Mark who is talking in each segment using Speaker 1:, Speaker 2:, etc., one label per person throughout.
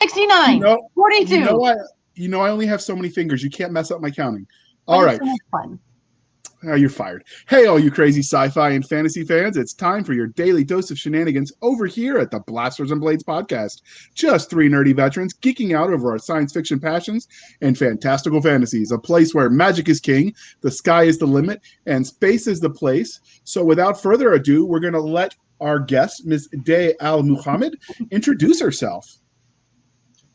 Speaker 1: 69, 42.
Speaker 2: I only have so many fingers. You can't mess up my counting.
Speaker 1: But
Speaker 2: All right.
Speaker 1: So much fun.
Speaker 2: Oh, you're fired. Hey, all you crazy sci-fi and fantasy fans, it's time for your daily dose of shenanigans over here at the Blasters and Blades podcast. Just three nerdy veterans geeking out over our science fiction passions and fantastical fantasies, a place where magic is king, the sky is the limit, and space is the place. So without further ado, we're going to let our guest, Ms. Day Al-Mohamed, introduce herself.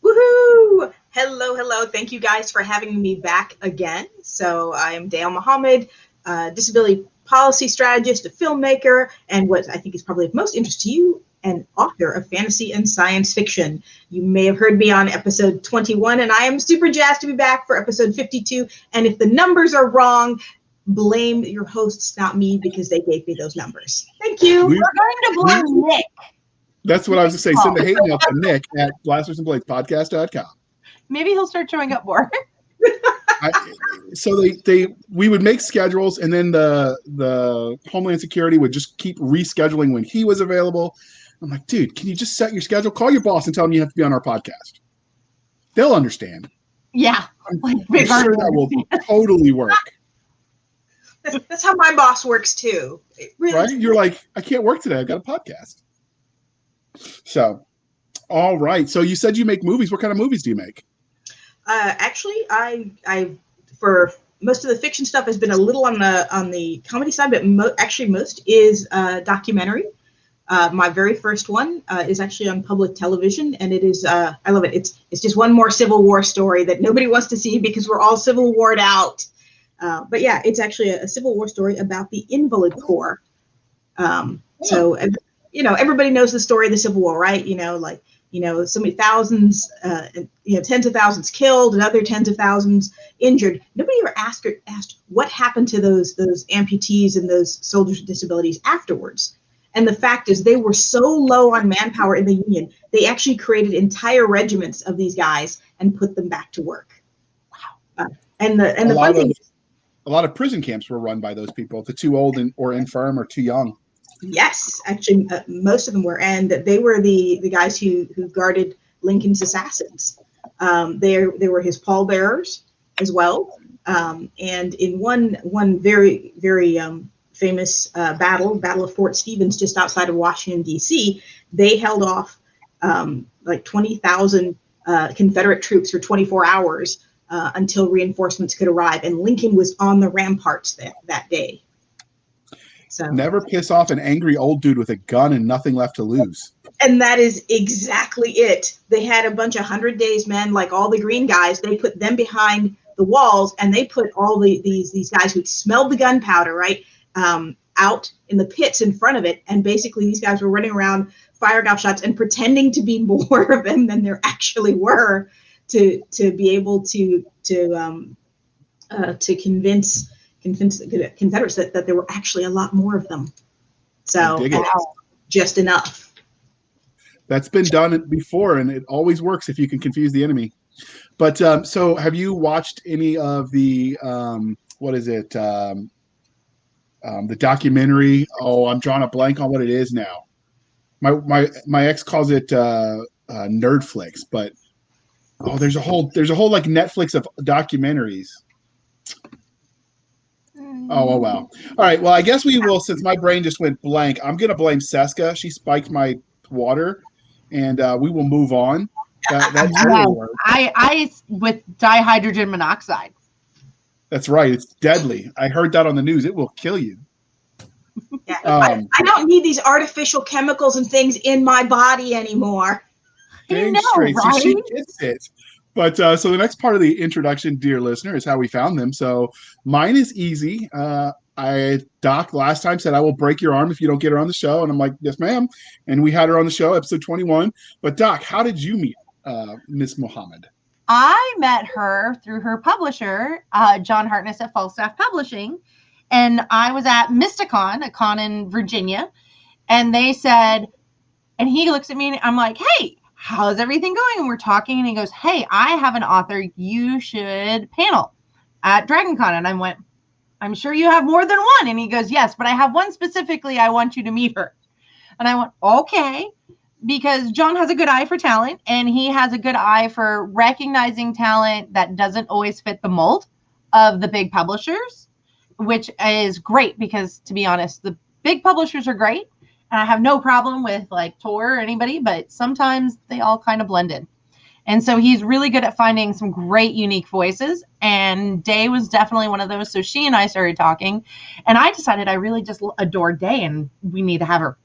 Speaker 3: Woohoo! Hello. Thank you guys for having me back again. So I am Day Al-Mohamed, disability policy strategist, a filmmaker, and what I think is probably of most interest to you, an author of fantasy and science fiction. You may have heard me on episode 21, and I am super jazzed to be back for episode 52. And if the numbers are wrong, blame your hosts, not me, because they gave me those numbers. Thank you.
Speaker 1: We're going to blame Nick.
Speaker 2: That's what I was going to say. Send the hate mail to Nick at blastersandbladespodcast.com.
Speaker 1: Maybe he'll start showing up more.
Speaker 2: We would make schedules, and then the Homeland Security would just keep rescheduling when he was available. I'm like, dude, can you just set your schedule? Call your boss and tell him you have to be on our podcast. They'll understand.
Speaker 1: Yeah.
Speaker 2: I'm sure that will totally work.
Speaker 3: That's how my boss works too.
Speaker 2: Really right? You're like, I can't work today. I've got a podcast. So, all right. So you said you make movies. What kind of movies do you make?
Speaker 3: Actually, I for most of the fiction stuff has been a little on the comedy side, but most is documentary. My very first one is actually on public television, and it is I love it. It's just one more Civil War story that nobody wants to see because we're all Civil Warred out. But yeah, it's actually a Civil War story about the Invalid Corps. So everybody knows the story of the Civil War, right? So many thousands, tens of thousands killed, and other tens of thousands injured. Nobody ever asked what happened to those amputees and those soldiers with disabilities afterwards. And the fact is, they were so low on manpower in the Union, they actually created entire regiments of these guys and put them back to work. Wow!
Speaker 2: A lot of prison camps were run by those people, the too old or infirm or too young.
Speaker 3: Yes, actually, most of them were, and they were the guys who guarded Lincoln's assassins. They were his pallbearers as well. And in one very famous battle of Fort Stevens, just outside of Washington D.C., they held off like 20,000 Confederate troops for 24 hours until reinforcements could arrive, and Lincoln was on the ramparts that day. So
Speaker 2: never piss off an angry old dude with a gun and nothing left to lose.
Speaker 3: And that is exactly it. They had a bunch of 100 Days men, like all the green guys. They put them behind the walls, and they put all these guys who'd smelled the gunpowder, right, out in the pits in front of it. And basically, these guys were running around firing off shots and pretending to be more of them than there actually were, to be able to convince the Confederates that there were actually a lot more of them. So just enough.
Speaker 2: That's been done before, and it always works if you can confuse the enemy. But so have you watched any of the the documentary? Oh, I'm drawing a blank on what it is now. My ex calls it Nerdflix, but there's a whole like Netflix of documentaries. Oh, wow. All right. Well, I guess we will, since my brain just went blank, I'm going to blame Cisca. She spiked my water, and we will move on.
Speaker 1: I with dihydrogen monoxide.
Speaker 2: That's right. It's deadly. I heard that on the news. It will kill you.
Speaker 3: Yeah, I don't need these artificial chemicals and things in my body anymore.
Speaker 2: Dang straight. Right? So she gets it. But so the next part of the introduction, dear listener, is how we found them. So mine is easy. Doc last time said, I will break your arm if you don't get her on the show. And I'm like, yes, ma'am. And we had her on the show, episode 21. But Doc, how did you meet Miss Mohamed?
Speaker 1: I met her through her publisher, John Hartness at Falstaff Publishing. And I was at Mysticon, a con in Virginia. And they said, and he looks at me and I'm like, hey, how's everything going? And we're talking, and he goes, hey, I have an author you should panel at DragonCon. And I went, I'm sure you have more than one. And he goes, yes, but I have one specifically. I want you to meet her. And I went, okay. because John has a good eye for talent, and he has a good eye for recognizing talent that doesn't always fit the mold of the big publishers, which is great because, to be honest, the big publishers are great. And I have no problem with like Tor or anybody, but sometimes they all kind of blend in. And so he's really good at finding some great unique voices. And Day was definitely one of those. So she and I started talking, and I decided I really just adore Day, and we need to have her.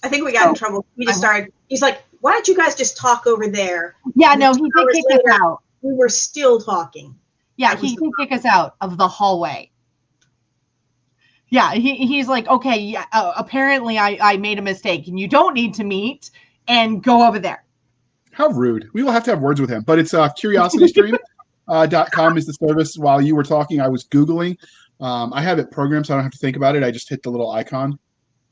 Speaker 3: I think we got in trouble. We just started. He's like, "Why don't you guys just talk over there?"
Speaker 1: Yeah, no, he did kick us out.
Speaker 3: We were still talking.
Speaker 1: Yeah, he can kick us out of the hallway. Yeah, he's like, okay, yeah, apparently I made a mistake, and you don't need to meet, and go over there.
Speaker 2: How rude. We will have to have words with him. But it's curiositystream.com is the service. While you were talking, I was Googling. I have it programmed, so I don't have to think about it. I just hit the little icon.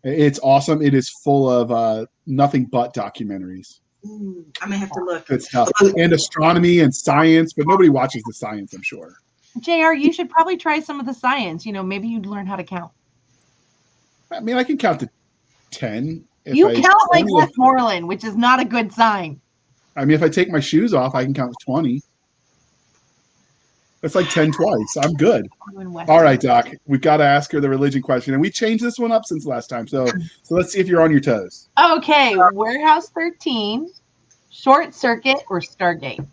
Speaker 2: It's awesome. It is full of nothing but documentaries.
Speaker 3: Ooh, I may have to look.
Speaker 2: Good stuff. And astronomy and science, but nobody watches the science, I'm sure.
Speaker 1: JR, you should probably try some of the science. Maybe you'd learn how to count.
Speaker 2: I mean, I can count to 10.
Speaker 1: You count like Westmoreland, which is not a good sign.
Speaker 2: I mean, if I take my shoes off, I can count to 20. That's like 10 twice. I'm good. All right, Doc. We've got to ask her the religion question. And we changed this one up since last time. So let's see if you're on your toes.
Speaker 1: Okay. Warehouse 13, Short Circuit, or Stargate?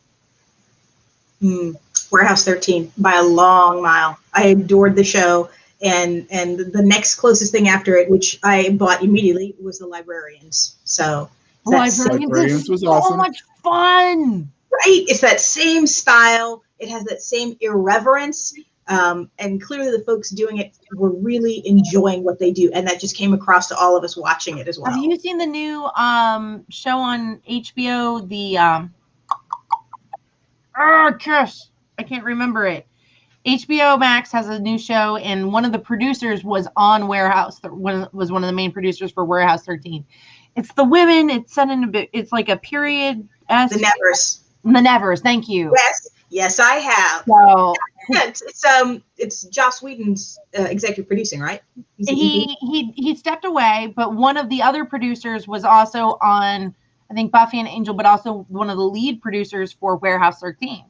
Speaker 3: Warehouse 13 by a long mile. I adored the show. And the next closest thing after it, which I bought immediately, was The Librarians. So
Speaker 1: Librarians was awesome. So much fun.
Speaker 3: Right? It's that same style. It has that same irreverence. And clearly the folks doing it were really enjoying what they do. And that just came across to all of us watching it as well.
Speaker 1: Have you seen the new show on HBO? Kiss. I can't remember it. HBO Max has a new show, and one of the producers was on Warehouse. Was one of the main producers for Warehouse 13. It's the women. It's set in it's like a period.
Speaker 3: The Nevers.
Speaker 1: The Nevers. Thank you.
Speaker 3: Yes, I have.
Speaker 1: So
Speaker 3: it's Joss Whedon's executive producing, right?
Speaker 1: He stepped away, but one of the other producers was also on, I think, Buffy and Angel, but also one of the lead producers for Warehouse 13.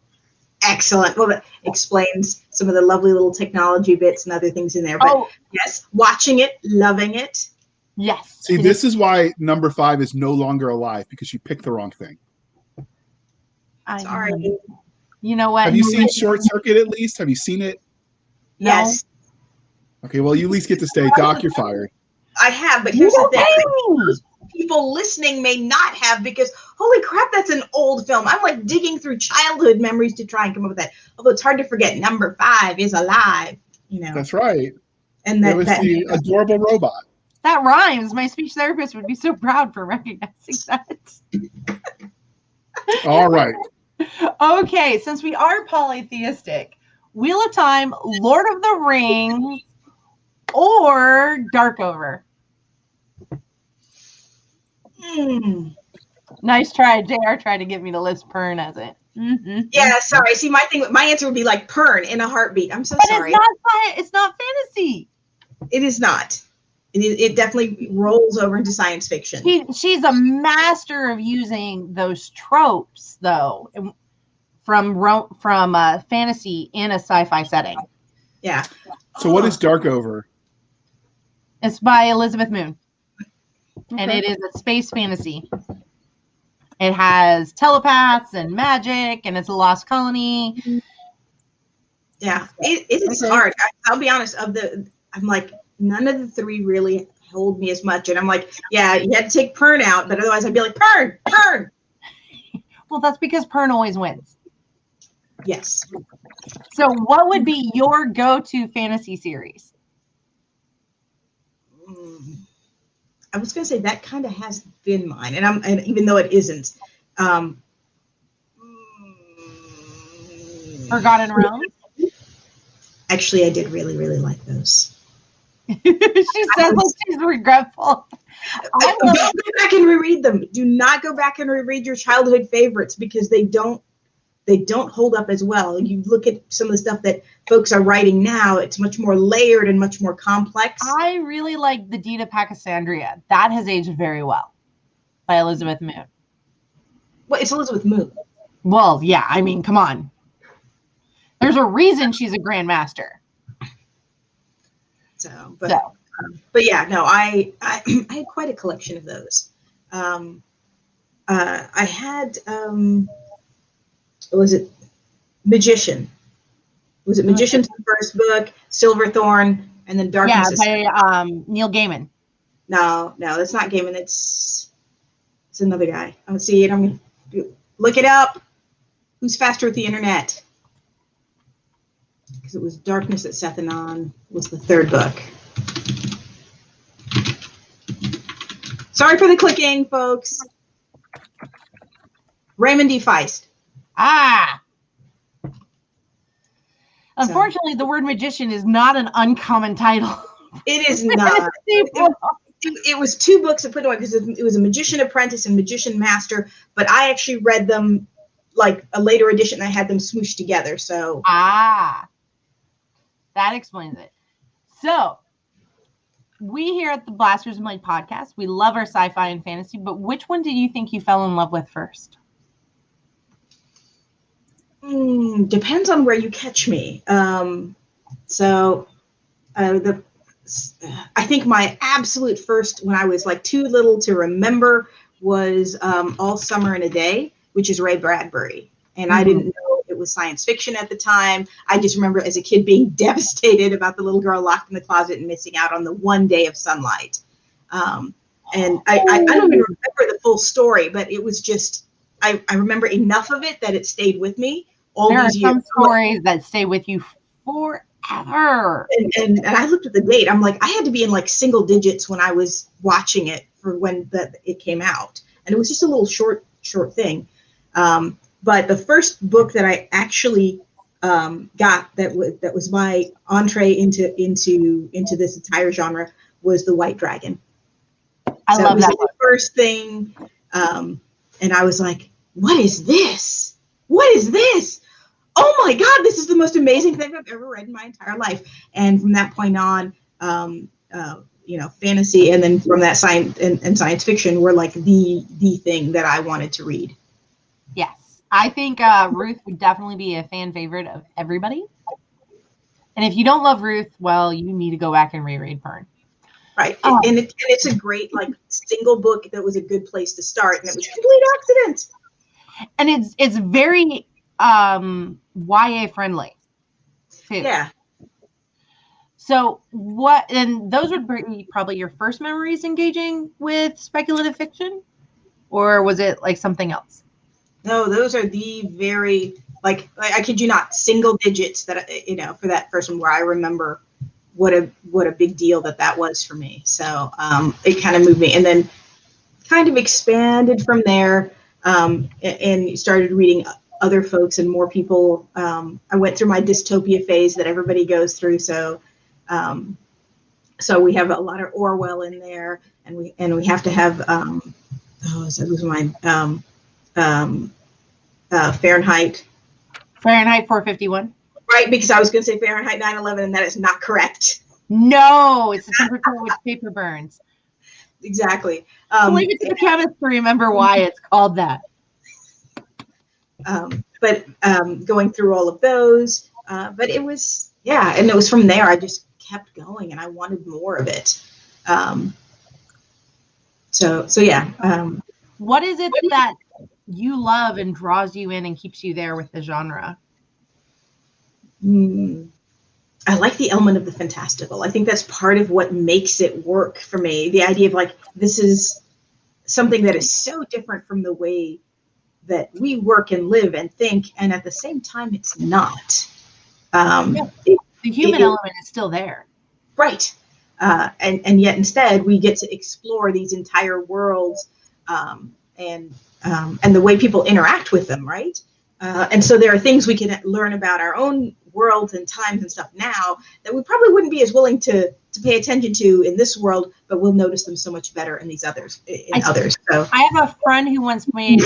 Speaker 3: Excellent. Well, that explains some of the lovely little technology bits and other things in there. But yes, watching it, loving it.
Speaker 1: Yes.
Speaker 2: See, this is why number 5 is no longer alive, because you picked the wrong thing.
Speaker 3: Sorry.
Speaker 1: You know what?
Speaker 2: Have you seen Short Circuit at least? Have you seen it?
Speaker 3: Yes.
Speaker 2: Okay, well, you at least get to stay. Doc, you're fired.
Speaker 3: I have, but here's the thing. People listening may not have, because holy crap, that's an old film. I'm like digging through childhood memories to try and come up with that. Although it's hard to forget, number 5 is alive.
Speaker 2: That's right.
Speaker 3: And
Speaker 2: that was the adorable robot.
Speaker 1: That rhymes. My speech therapist would be so proud for recognizing that.
Speaker 2: All right.
Speaker 1: Okay, since we are polytheistic, Wheel of Time, Lord of the Rings, or Darkover? Nice try. JR tried to get me to list Pern as it. Mm-hmm.
Speaker 3: Yeah, sorry. See, my answer would be like Pern in a heartbeat. I'm so sorry.
Speaker 1: It's not fantasy.
Speaker 3: It is not. It definitely rolls over into science fiction.
Speaker 1: She's a master of using those tropes, though, from fantasy in a sci-fi setting.
Speaker 3: Yeah.
Speaker 2: So what is Darkover?
Speaker 1: It's by Elizabeth Moon. Okay. And it is a space fantasy. It has telepaths and magic, and it's a lost colony.
Speaker 3: Yeah, it is hard. I'll be honest. I'm like, none of the 3 really hold me as much. And I'm like, yeah, you had to take Pern out, but otherwise I'd be like, Pern.
Speaker 1: Well, that's because Pern always wins.
Speaker 3: Yes.
Speaker 1: So what would be your go-to fantasy series?
Speaker 3: I was going to say that kind of has been mine, and even though it isn't.
Speaker 1: Forgotten Realms?
Speaker 3: Actually, I did really, really like those.
Speaker 1: She says like she's regretful.
Speaker 3: Don't go back and reread them. Do not go back and reread your childhood favorites, because they don't hold up as well. You look at some of the stuff that folks are writing now, it's much more layered and much more complex.
Speaker 1: I really like the Deed of Pachysandria. That has aged very well. by Elizabeth Moon.
Speaker 3: Well, it's Elizabeth Moon.
Speaker 1: Well, yeah, I mean, come on. There's a reason she's a grandmaster.
Speaker 3: But yeah, no, I had quite a collection of those. I had was it Magician? Was it Magician's the first book, Silverthorn, and then Darkness?
Speaker 1: Yeah, by Neil Gaiman.
Speaker 3: No, that's not Gaiman. It's another guy. I'm gonna see it. I'm gonna look it up. Who's faster with the internet? Because it was Darkness at Sethanon was the third book. Sorry for the clicking, folks. Raymond D. Feist.
Speaker 1: Ah. Unfortunately, the word magician is not an uncommon title.
Speaker 3: It is not. It was two books that put away because it was a Magician Apprentice and Magician Master, but I actually read them like a later edition. I had them smooshed together. So
Speaker 1: that explains it. So we here at the Blasters and Blade podcast, we love our sci-fi and fantasy, but which one did you think you fell in love with first?
Speaker 3: Depends on where you catch me. I think my absolute first, when I was like too little to remember, was All Summer in a Day, which is Ray Bradbury. And I didn't know it was science fiction at the time. I just remember as a kid being devastated about the little girl locked in the closet and missing out on the one day of sunlight. And I don't even remember the full story, but it was just, I remember enough of it that it stayed with me all
Speaker 1: there
Speaker 3: these
Speaker 1: are
Speaker 3: years.
Speaker 1: Some stories that stay with you forever.
Speaker 3: And I looked at the date. I'm like, I had to be in like single digits when I was watching it for when it came out. And it was just a little short thing. But the first book that I actually got that was my entree into this entire genre was The White Dragon.
Speaker 1: I love that.
Speaker 3: The first thing, and I was like, "What is this? What is this? Oh my God! This is the most amazing thing I've ever read in my entire life." And from that point on, fantasy, and then from that science and science fiction were like the thing that I wanted to read.
Speaker 1: Yes. I think Ruth would definitely be a fan favorite of everybody. And if you don't love Ruth, well, you need to go back and reread Fern.
Speaker 3: Right. And it's a great like single book that was a good place to start. And it was a complete accident.
Speaker 1: And it's very YA friendly too.
Speaker 3: Yeah.
Speaker 1: So and those would be probably your first memories engaging with speculative fiction? Or was it like something else?
Speaker 3: No, those are the very, like I kid you not, single digits that, for that first one where I remember what a big deal that was for me. So it kind of moved me, and then kind of expanded from there, and started reading other folks and more people. I went through my dystopia phase that everybody goes through. So we have a lot of Orwell in there, and we have to have Fahrenheit
Speaker 1: 451.
Speaker 3: Right, because I was going to say Fahrenheit 9/11, and that is not correct.
Speaker 1: No, it's the temperature at which paper burns.
Speaker 3: Exactly.
Speaker 1: Leave it to the chemists to remember why it's called that.
Speaker 3: But going through all of those, but it was, and it was from there I just kept going, and I wanted more of it.
Speaker 1: What is it that you love and draws you in and keeps you there with the genre?
Speaker 3: I like the element of the fantastical. I think that's part of what makes it work for me. The idea of like, this is something that is so different from the way that we work and live and think, and at the same time, it's not.
Speaker 1: The human element is still there.
Speaker 3: Right. And yet instead we get to explore these entire worlds, and the way people interact with them, right? And so there are things we can learn about our own worlds and times and stuff now that we probably wouldn't be as willing to pay attention to in this world, but we'll notice them so much better in these others. So
Speaker 1: I have a friend who once made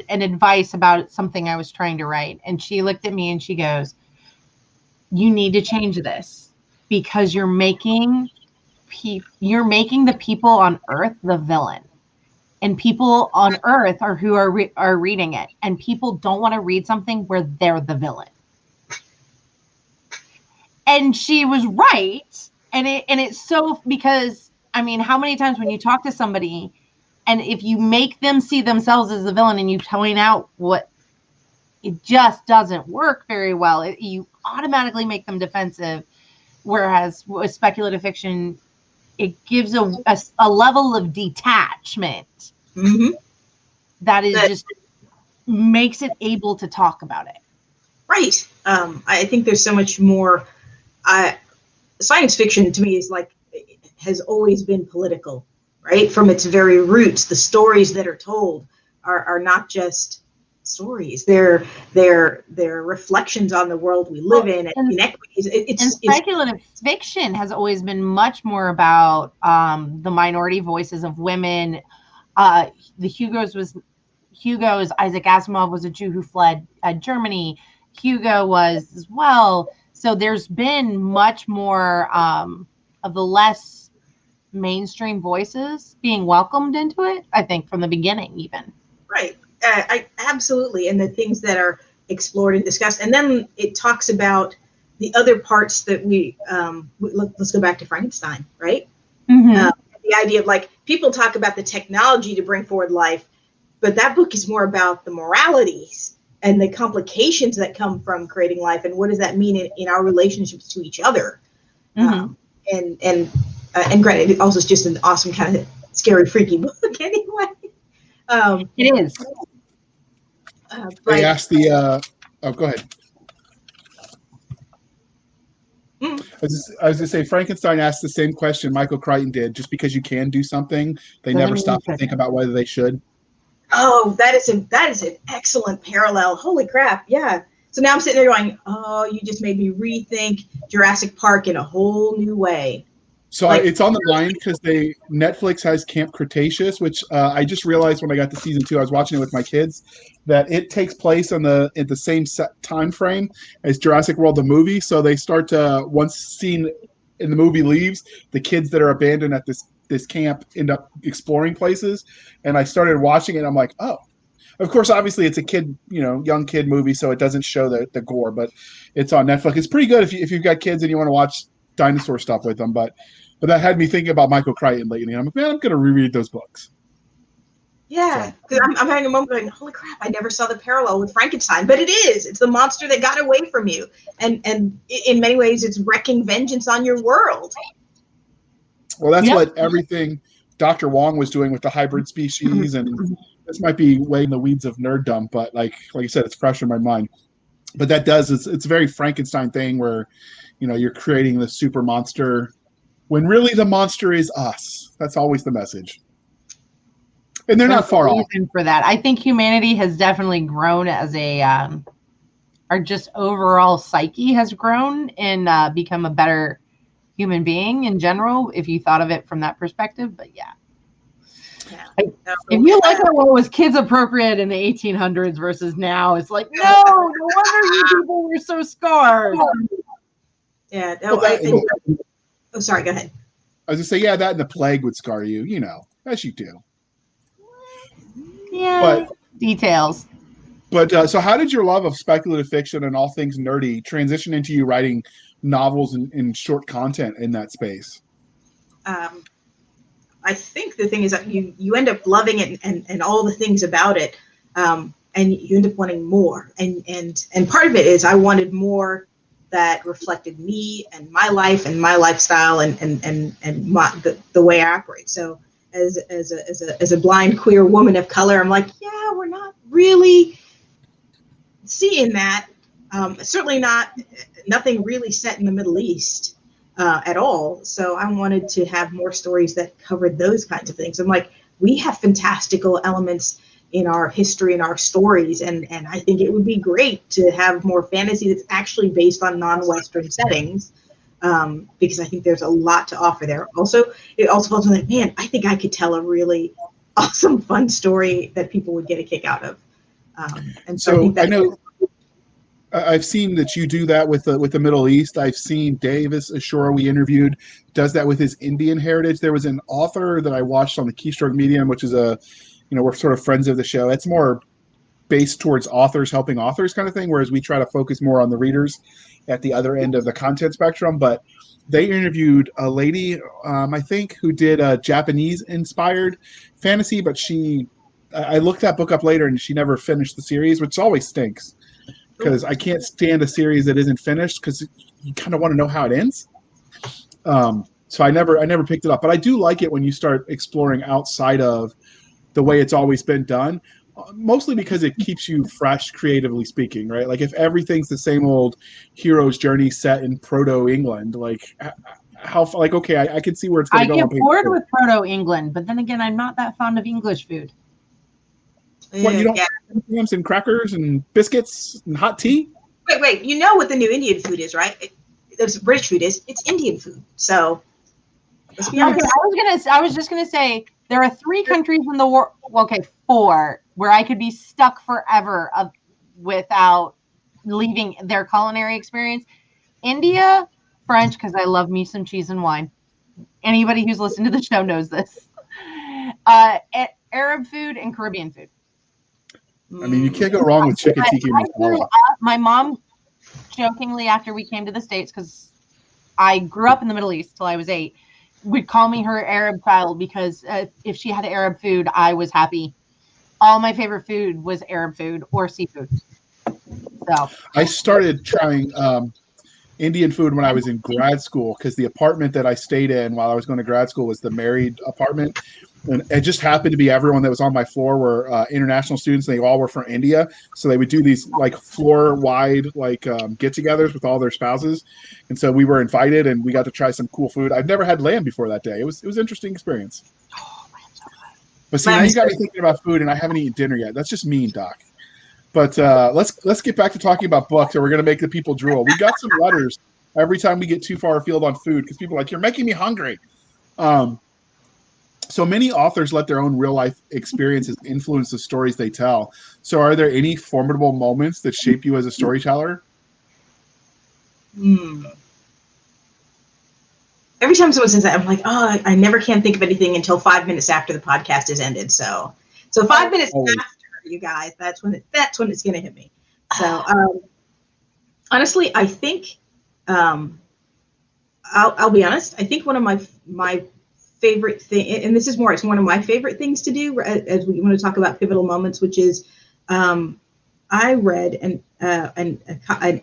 Speaker 1: an advice about something I was trying to write, and she looked at me and she goes, "You need to change this because you're making the people on Earth the villain. and people on Earth are reading it, and people don't want to read something where they're the villain. And she was right, and it's so, because I mean, how many times when you talk to somebody, and if you make them see themselves as the villain, and you point out what it just doesn't work very well, you automatically make them defensive. Whereas with speculative fiction, it gives a level of detachment that is just makes it able to talk about it.
Speaker 3: Right. I think there's so much more. Science fiction to me is like, has always been political, right? From its very roots, the stories that are told are not just stories. They're reflections on the world we live in, and inequities.
Speaker 1: And speculative fiction has always been much more about the minority voices of women. The Hugo's, Isaac Asimov was a Jew who fled Germany. Hugo was as well. So there's been much more of the less mainstream voices being welcomed into it, I think, from the beginning even.
Speaker 3: Right. I absolutely. And the things that are explored and discussed. And then it talks about the other parts that let's go back to Frankenstein, right? The idea of, like, people talk about the technology to bring forward life, but that book is more about the moralities and the complications that come from creating life, and what does that mean in our relationships to each other. And granted, it also is just an awesome kind of scary, freaky book anyway.
Speaker 1: It is.
Speaker 2: They asked the. Go ahead. I was going to say, Frankenstein asked the same question Michael Crichton did. Just because you can do something, they never stop to think about whether they should.
Speaker 3: Oh, that is an excellent parallel. Holy crap. Yeah. So now I'm sitting there going, oh, you just made me rethink Jurassic Park in a whole new way.
Speaker 2: So it's on the line because Netflix has Camp Cretaceous, which I just realized when I got to season 2, I was watching it with my kids, that it takes place in the same set time frame as Jurassic World the movie. So they start to, once scene in the movie leaves, the kids that are abandoned at this camp end up exploring places. And I started watching it. I'm like, oh, of course, obviously it's a kid, young kid movie, so it doesn't show the gore, but it's on Netflix. It's pretty good if you've got kids and you want to watch dinosaur stuff with them. But that had me thinking about Michael Crichton lately. I'm like, man, I'm going to reread those books.
Speaker 3: Yeah, because I'm having a moment going, holy crap, I never saw the parallel with Frankenstein. But it is. It's the monster that got away from you. And in many ways, it's wreaking vengeance on your world.
Speaker 2: Well, that's what everything Dr. Wong was doing with the hybrid species. And this might be way in the weeds of nerddom, but like you said, it's fresh in my mind. But it's a very Frankenstein thing where, you're creating the super monster when really the monster is us. That's always the message. And they're not far off.
Speaker 1: For that, I think humanity has definitely grown as our just overall psyche has grown and become a better human being in general, if you thought of it from that perspective. But if you look at what was kids appropriate in the 1800s versus now, it's like, no wonder you people were so scarred.
Speaker 3: Yeah, I think. Oh, sorry. Go ahead.
Speaker 2: I was going to say, that and the plague would scar you, as you do.
Speaker 1: Yeah, but details.
Speaker 2: But so how did your love of speculative fiction and all things nerdy transition into you writing novels and short content in that space?
Speaker 3: I think the thing is that you end up loving it and all the things about it, and you end up wanting more. And part of it is I wanted more that reflected me and my life and my lifestyle and the way I operate. So as a blind queer woman of color, I'm like, we're not really seeing that. Certainly nothing really set in the Middle East at all. So I wanted to have more stories that covered those kinds of things. I'm like, we have fantastical elements in our history and our stories, and I think it would be great to have more fantasy that's actually based on non-Western settings, because I think there's a lot to offer there. Also, it also felt like, man, I think I could tell a really awesome, fun story that people would get a kick out of. And so I know
Speaker 2: I've seen that you do that with the Middle East. I've seen Dave Ashura, we interviewed, does that with his Indian heritage. There was an author that I watched on the Keystroke Medium, which is we're sort of friends of the show. It's more based towards authors helping authors kind of thing, whereas we try to focus more on the readers at the other end of the content spectrum. But they interviewed a lady, I think, who did a Japanese-inspired fantasy, but I looked that book up later, and she never finished the series, which always stinks because I can't stand a series that isn't finished because you kind of want to know how it ends. So I never picked it up, but I do like it when you start exploring outside of the way it's always been done, mostly because it keeps you fresh, creatively speaking, right? Like if everything's the same old hero's journey set in proto England, like okay, I can see where it's going to go.
Speaker 1: I get bored with proto England, but then again, I'm not that fond of English food.
Speaker 2: What, you don't have jams and crackers and biscuits and hot tea?
Speaker 3: Wait, you know what the new Indian food is, right? It's British food is. It's Indian food. So let's be honest.
Speaker 1: I was just gonna say there are 3 countries in the world. Well, okay, 4 where I could be stuck forever without leaving their culinary experience. India, French, because I love me some cheese and wine. Anybody who's listened to the show knows this. Arab food and Caribbean food.
Speaker 2: I mean, you can't go wrong with chicken tikka masala.
Speaker 1: My mom, jokingly, after we came to the States, because I grew up in the Middle East till I was 8, would call me her Arab child because if she had Arab food, I was happy. All my favorite food was Arab food or seafood. So
Speaker 2: I started trying Indian food when I was in grad school because the apartment that I stayed in while I was going to grad school was the married apartment. And it just happened to be everyone that was on my floor were international students. And they all were from India. So they would do these like floor wide get-togethers with all their spouses. And so we were invited and we got to try some cool food. I've never had lamb before that day. It was an interesting experience. But see, now you got me thinking about food and I haven't eaten dinner yet. That's just mean, Doc. But let's get back to talking about books, or we're going to make the people drool. We got some letters every time we get too far afield on food because people are like, you're making me hungry. So many authors let their own real-life experiences influence the stories they tell. So are there any formidable moments that shape you as a storyteller?
Speaker 3: Every time someone says that, I'm like, oh, I never can think of anything until 5 minutes after the podcast is ended. So 5 minutes after, you guys, that's when it's going to hit me. So honestly, I think I'll be honest. I think one of my favorite thing, and it's one of my favorite things to do as we want to talk about pivotal moments, which is I read an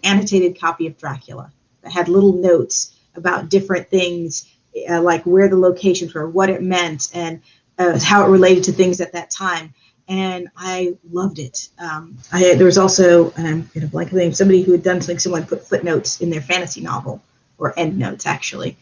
Speaker 3: annotated copy of Dracula that had little notes about different things, like where the locations were, what it meant, and how it related to things at that time. And I loved it. There was also, and I'm going to blank the name, somebody who had done something similar, put footnotes in their fantasy novel, or endnotes actually.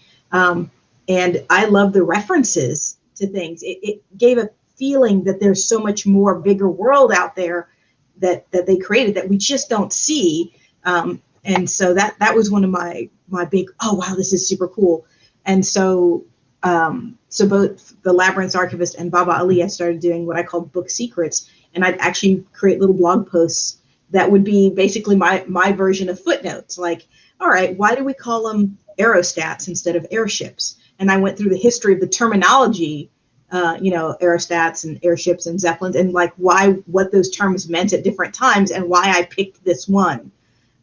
Speaker 3: And I love the references to things. It gave a feeling that there's so much more bigger world out there that they created that we just don't see. And so that was one of my big, oh, wow, this is super cool. And so both the Labyrinth's Archivist and Baba Ali, I started doing what I called book secrets. And I'd actually create little blog posts that would be basically my version of footnotes. Like, all right, why do we call them aerostats instead of airships? And I went through the history of the terminology, aerostats and airships and zeppelins, and like what those terms meant at different times and why I picked this one.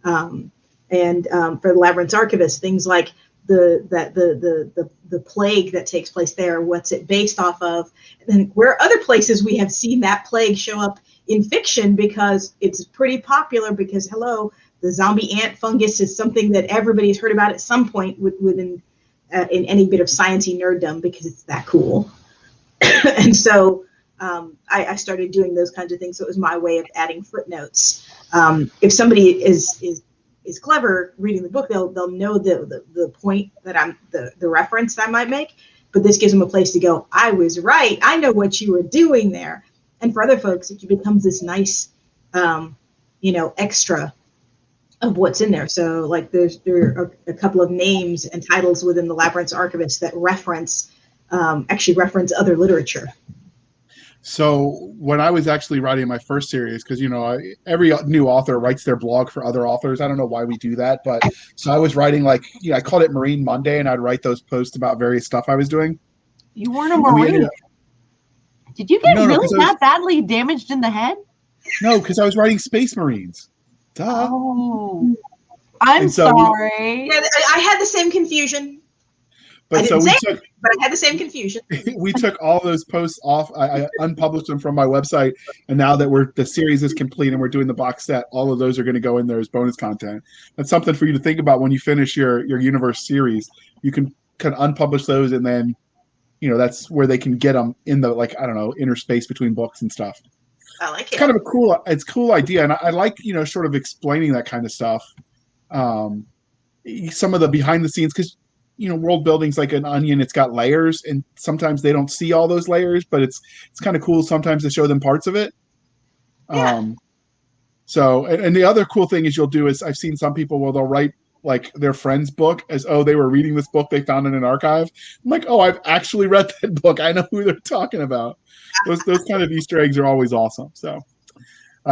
Speaker 3: For the Labyrinth's Archivist, things like the plague that takes place there, what's it based off of, and where other places we have seen that plague show up in fiction because it's pretty popular. Because hello, the zombie ant fungus is something that everybody's heard about at some point within in any bit of sciencey nerddom because it's that cool. And so I started doing those kinds of things. So it was my way of adding footnotes. If somebody is clever reading the book, they'll know the point that the reference that I might make, but this gives them a place to go, I was right. I know what you were doing there. And for other folks, it becomes this nice, extra of what's in there. So like there are a couple of names and titles within the Labyrinth's Archivist that reference other literature.
Speaker 2: So when I was actually writing my first series, because, every new author writes their blog for other authors. I don't know why we do that, but so I was writing I called it Marine Monday, and I'd write those posts about various stuff I was doing.
Speaker 1: You weren't a Marine. Did you get
Speaker 2: No,
Speaker 1: really
Speaker 2: 'cause I was-
Speaker 1: that badly damaged in the head?
Speaker 2: No, because I was writing Space Marines. Duh.
Speaker 1: Oh, I'm
Speaker 2: And so
Speaker 1: sorry.
Speaker 3: Yeah, I had the same confusion. I
Speaker 2: But
Speaker 3: didn't
Speaker 2: so we
Speaker 3: say
Speaker 2: took
Speaker 3: but I had the same confusion.
Speaker 2: we took all those posts off. I unpublished them from my website, and now that the series is complete and we're doing the box set, all of those are going to go in there as bonus content. That's something for you to think about when you finish your universe series. You can unpublish those, and then that's where they can get them in the, like, I don't know, inner space between books and stuff.
Speaker 3: I like
Speaker 2: It's
Speaker 3: it.
Speaker 2: kind of a cool idea, and I like sort of explaining that kind of stuff. Some of the behind the scenes, because world building's like an onion. It's got layers, and sometimes they don't see all those layers, but it's kind of cool sometimes to show them parts of it.
Speaker 3: Yeah.
Speaker 2: So, and the other cool thing is you'll do is, I've seen some people where they'll write like their friend's book as, oh, they were reading this book they found in an archive. I'm like, oh, I've actually read that book. I know who they're talking about. Those kind of Easter eggs are always awesome. So,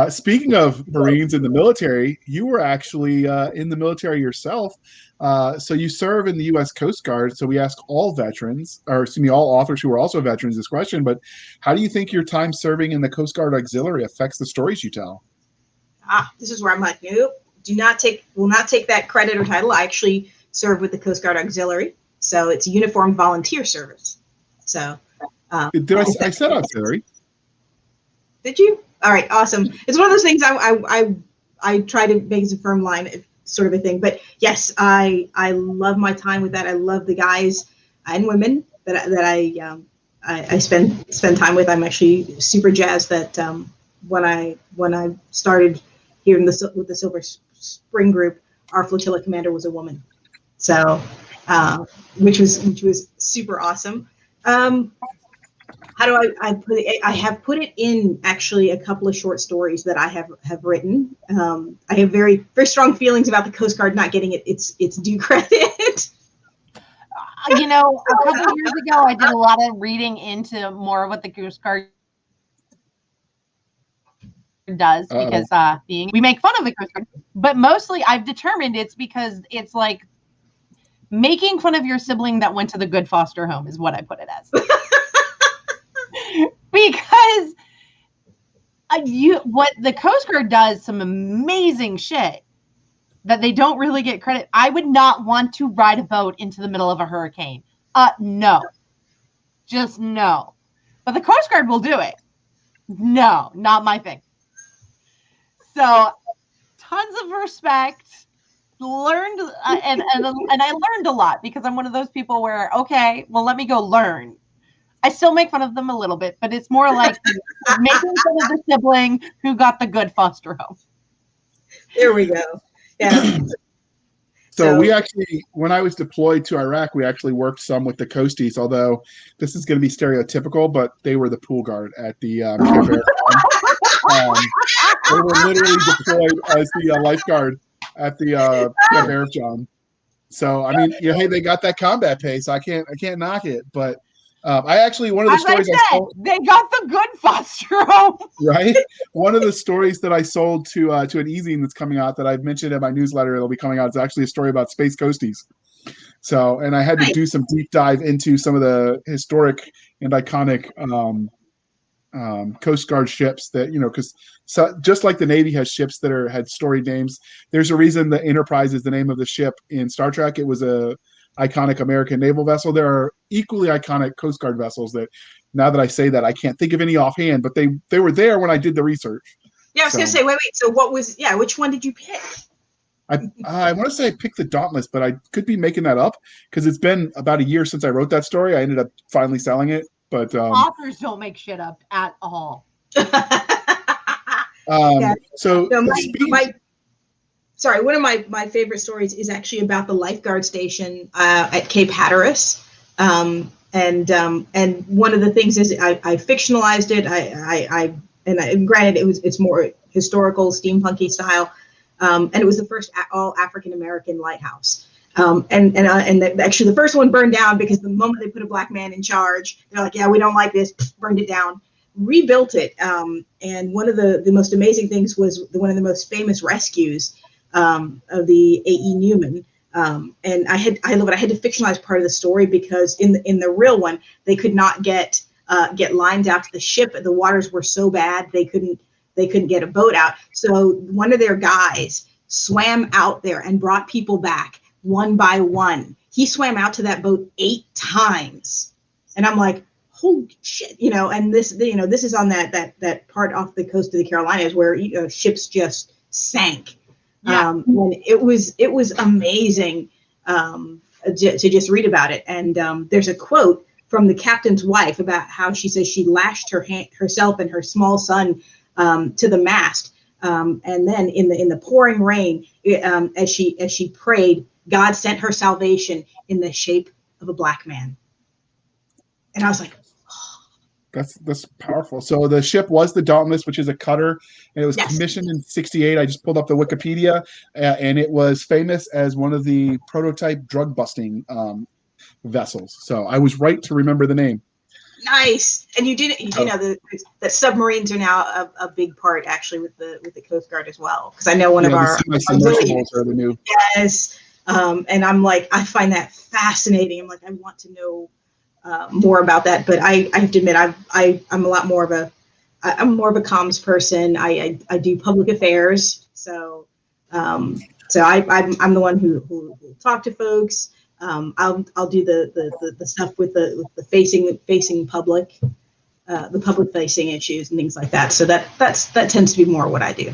Speaker 2: speaking of Marines in the military, you were actually in the military yourself. So you serve in the U.S. Coast Guard. So we ask all veterans, or excuse me, all authors who are also veterans, this question. But how do you think your time serving in the Coast Guard Auxiliary affects the stories you tell?
Speaker 3: This is where I'm like, nope, will not take that credit or title. I actually serve with the Coast Guard Auxiliary. So it's a uniformed volunteer service. So
Speaker 2: I said auxiliary.
Speaker 3: Did you? All right, awesome. It's one of those things I try to make as a firm line, sort of a thing. But yes, I love my time with that. I love the guys and women that I spend time with. I'm actually super jazzed that when I started here with the Silver Spring Group, our flotilla commander was a woman. So which was super awesome. How do I put it? I have put it in actually a couple of short stories that I have written. I have very, very strong feelings about the Coast Guard not getting its due credit.
Speaker 1: A couple of years ago, I did a lot of reading into more of what the Coast Guard does, because we make fun of the Coast Guard, but mostly I've determined it's because it's like making fun of your sibling that went to the good foster home is what I put it as. Because what the Coast Guard does, some amazing shit that they don't really get credit. I would not want to ride a boat into the middle of a hurricane. No. Just no. But the Coast Guard will do it. No, not my thing. So, tons of respect. Learned, and I learned a lot, because I'm one of those people where, okay, well, let me go learn. I still make fun of them a little bit, but it's more like making fun of the sibling who got the good foster home.
Speaker 3: There we go. Yeah.
Speaker 2: So we actually, when I was deployed to Iraq, we actually worked some with the Coasties, although this is going to be stereotypical, but they were the pool guard at the Camp Air. They were literally deployed as the lifeguard at the Camp Air John. So, I mean, hey, they got that combat pay, so I can't knock it, but I actually, one of the stories I sold,
Speaker 1: they got the good foster home.
Speaker 2: Right? One of the stories that I sold to an e-zine that's coming out, that I've mentioned in my newsletter, it'll be coming out, it's actually a story about Space Coasties. So, and I had to do some deep dive into some of the historic and iconic Coast Guard ships that, because just like the Navy has ships that had storied names, there's a reason the Enterprise is the name of the ship in Star Trek. It was a iconic American naval vessel. There are equally iconic Coast Guard vessels that, now that I say that, I can't think of any offhand, but they were there when I did the research.
Speaker 3: Yeah, I was going to say, wait. So which one did you pick?
Speaker 2: I want to say I picked the Dauntless, but I could be making that up, because it's been about a year since I wrote that story. I ended up finally selling it, but
Speaker 1: authors don't make shit up at all.
Speaker 2: So
Speaker 3: one of my favorite stories is actually about the lifeguard station at Cape Hatteras. And one of the things is I fictionalized it. And granted, it's more historical, steampunky style. And it was the first all African American lighthouse. And actually the first one burned down because the moment they put a black man in charge, they're like, yeah, we don't like this, burned it down, rebuilt it. And one of the most amazing things was one of the most famous rescues of the A.E. Newman. And I had to fictionalize part of the story, because in the real one, they could not get get lined out to the ship. The waters were so bad they couldn't get a boat out. So one of their guys swam out there and brought people back one by one. He swam out to that boat 8 times, and I'm like, holy shit, And this is on that part off the coast of the Carolinas where ships just sank.
Speaker 1: Yeah.
Speaker 3: And it was amazing to just read about it. And there's a quote from the captain's wife about how she says she lashed herself and her small son to the mast, and then in the pouring rain, as she prayed, God sent her salvation in the shape of a black man. And I was like,
Speaker 2: That's powerful. So the ship was the Dauntless, which is a cutter, and it was commissioned in '68. I just pulled up the Wikipedia, and it was famous as one of the prototype drug busting vessels. So I was right to remember the name.
Speaker 3: Nice. And you do know that submarines are now a big part actually with the Coast Guard as well, because I know one of our
Speaker 2: submersibles are the new.
Speaker 3: Yes. And I'm like, I find that fascinating. I'm like, I want to know more about that, but I have to admit, I'm a lot more of I'm more of a comms person. I do public affairs, so I'm the one who will talk to folks. I'll do the stuff with the facing public, the public facing issues and things like that. So that tends to be more what I do.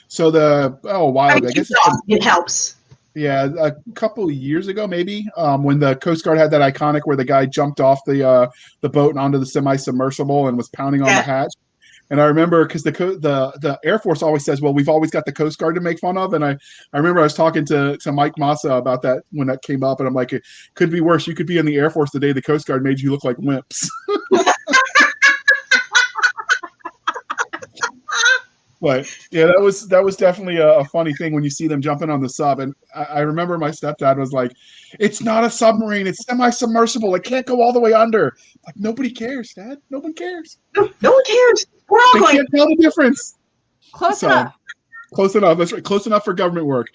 Speaker 2: So I guess
Speaker 3: it helps.
Speaker 2: Yeah, a couple of years ago, maybe, when the Coast Guard had that iconic where the guy jumped off the boat and onto the semi-submersible and was pounding on the hatch. And I remember because the Air Force always says, well, we've always got the Coast Guard to make fun of. And I remember I was talking to Mike Massa about that when that came up. And I'm like, it could be worse. You could be in the Air Force the day the Coast Guard made you look like wimps. But yeah, that was definitely a funny thing when you see them jumping on the sub. And I remember my stepdad was like, "It's not a submarine; it's semi-submersible. It can't go all the way under." Like, nobody cares, Dad. No one cares.
Speaker 3: No one cares. We're all
Speaker 2: they can't tell the difference.
Speaker 1: Close enough.
Speaker 2: Close enough. That's right. Close enough for government work.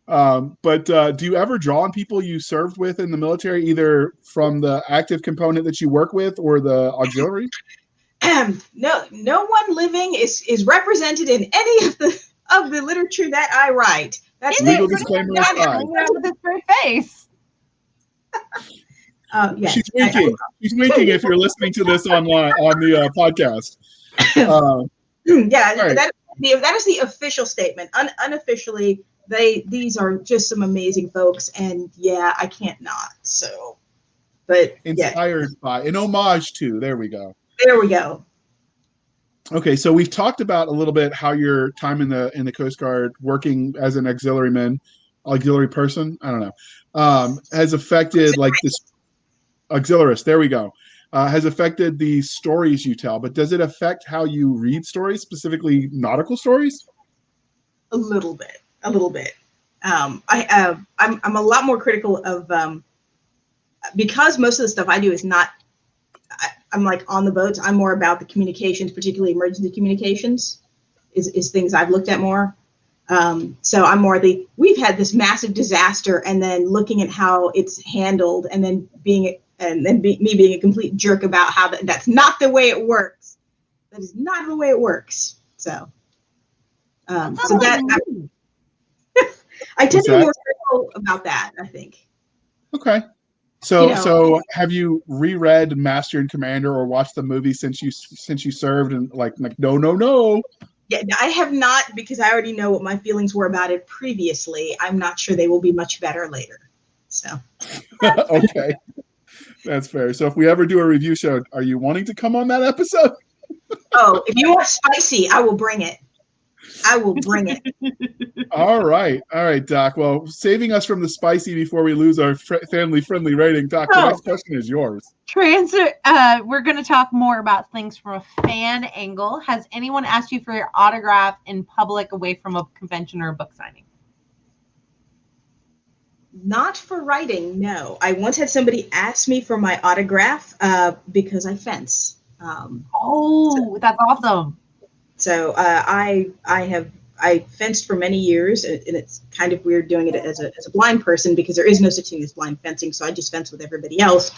Speaker 2: But do you ever draw on people you served with in the military, either from the active component that you work with or the auxiliary?
Speaker 3: No one living is represented in any of the literature that I write. That's
Speaker 2: legal disclaimer aside.
Speaker 1: With a straight face.
Speaker 3: Yes.
Speaker 2: She's winking. She's winking if you're listening to this online on the podcast.
Speaker 3: Yeah,
Speaker 2: right.
Speaker 3: that is the official statement. Unofficially, these are just some amazing folks, and yeah, I can't not. So, but
Speaker 2: inspired by, an homage to. There we go.
Speaker 3: There we go.
Speaker 2: Okay, so we've talked about a little bit how your time in the Coast Guard, working as an auxiliary person, I don't know, has affected like this auxiliarist. There we go. Has affected the stories you tell, but does it affect how you read stories, specifically nautical stories?
Speaker 3: A little bit. I'm a lot more critical of because most of the stuff I do is not. I'm like on the boats. I'm more about the communications, particularly emergency communications, is things I've looked at more. So I'm more we've had this massive disaster, and then looking at how it's handled, and then me being a complete jerk about how that's not the way it works. That is not the way it works. So, I tend to be more critical about that, I think.
Speaker 2: Okay. So have you reread Master and Commander or watched the movie since you served, and like no?
Speaker 3: Yeah, I have not, because I already know what my feelings were about it previously. I'm not sure they will be much better later. So.
Speaker 2: Okay. That's fair. So if we ever do a review show, are you wanting to come on that episode?
Speaker 3: Oh, if you want spicy, I will bring it.
Speaker 2: All right, Doc. Well, saving us from the spicy before we lose our family-friendly rating, Doc, the next question is yours.
Speaker 1: We're going to talk more about things from a fan angle. Has anyone asked you for your autograph in public away from a convention or a book signing?
Speaker 3: Not for writing, no. I once had somebody ask me for my autograph because I fence.
Speaker 1: That's awesome.
Speaker 3: So I fenced for many years, and it's kind of weird doing it as a blind person, because there is no such thing as blind fencing. So I just fence with everybody else.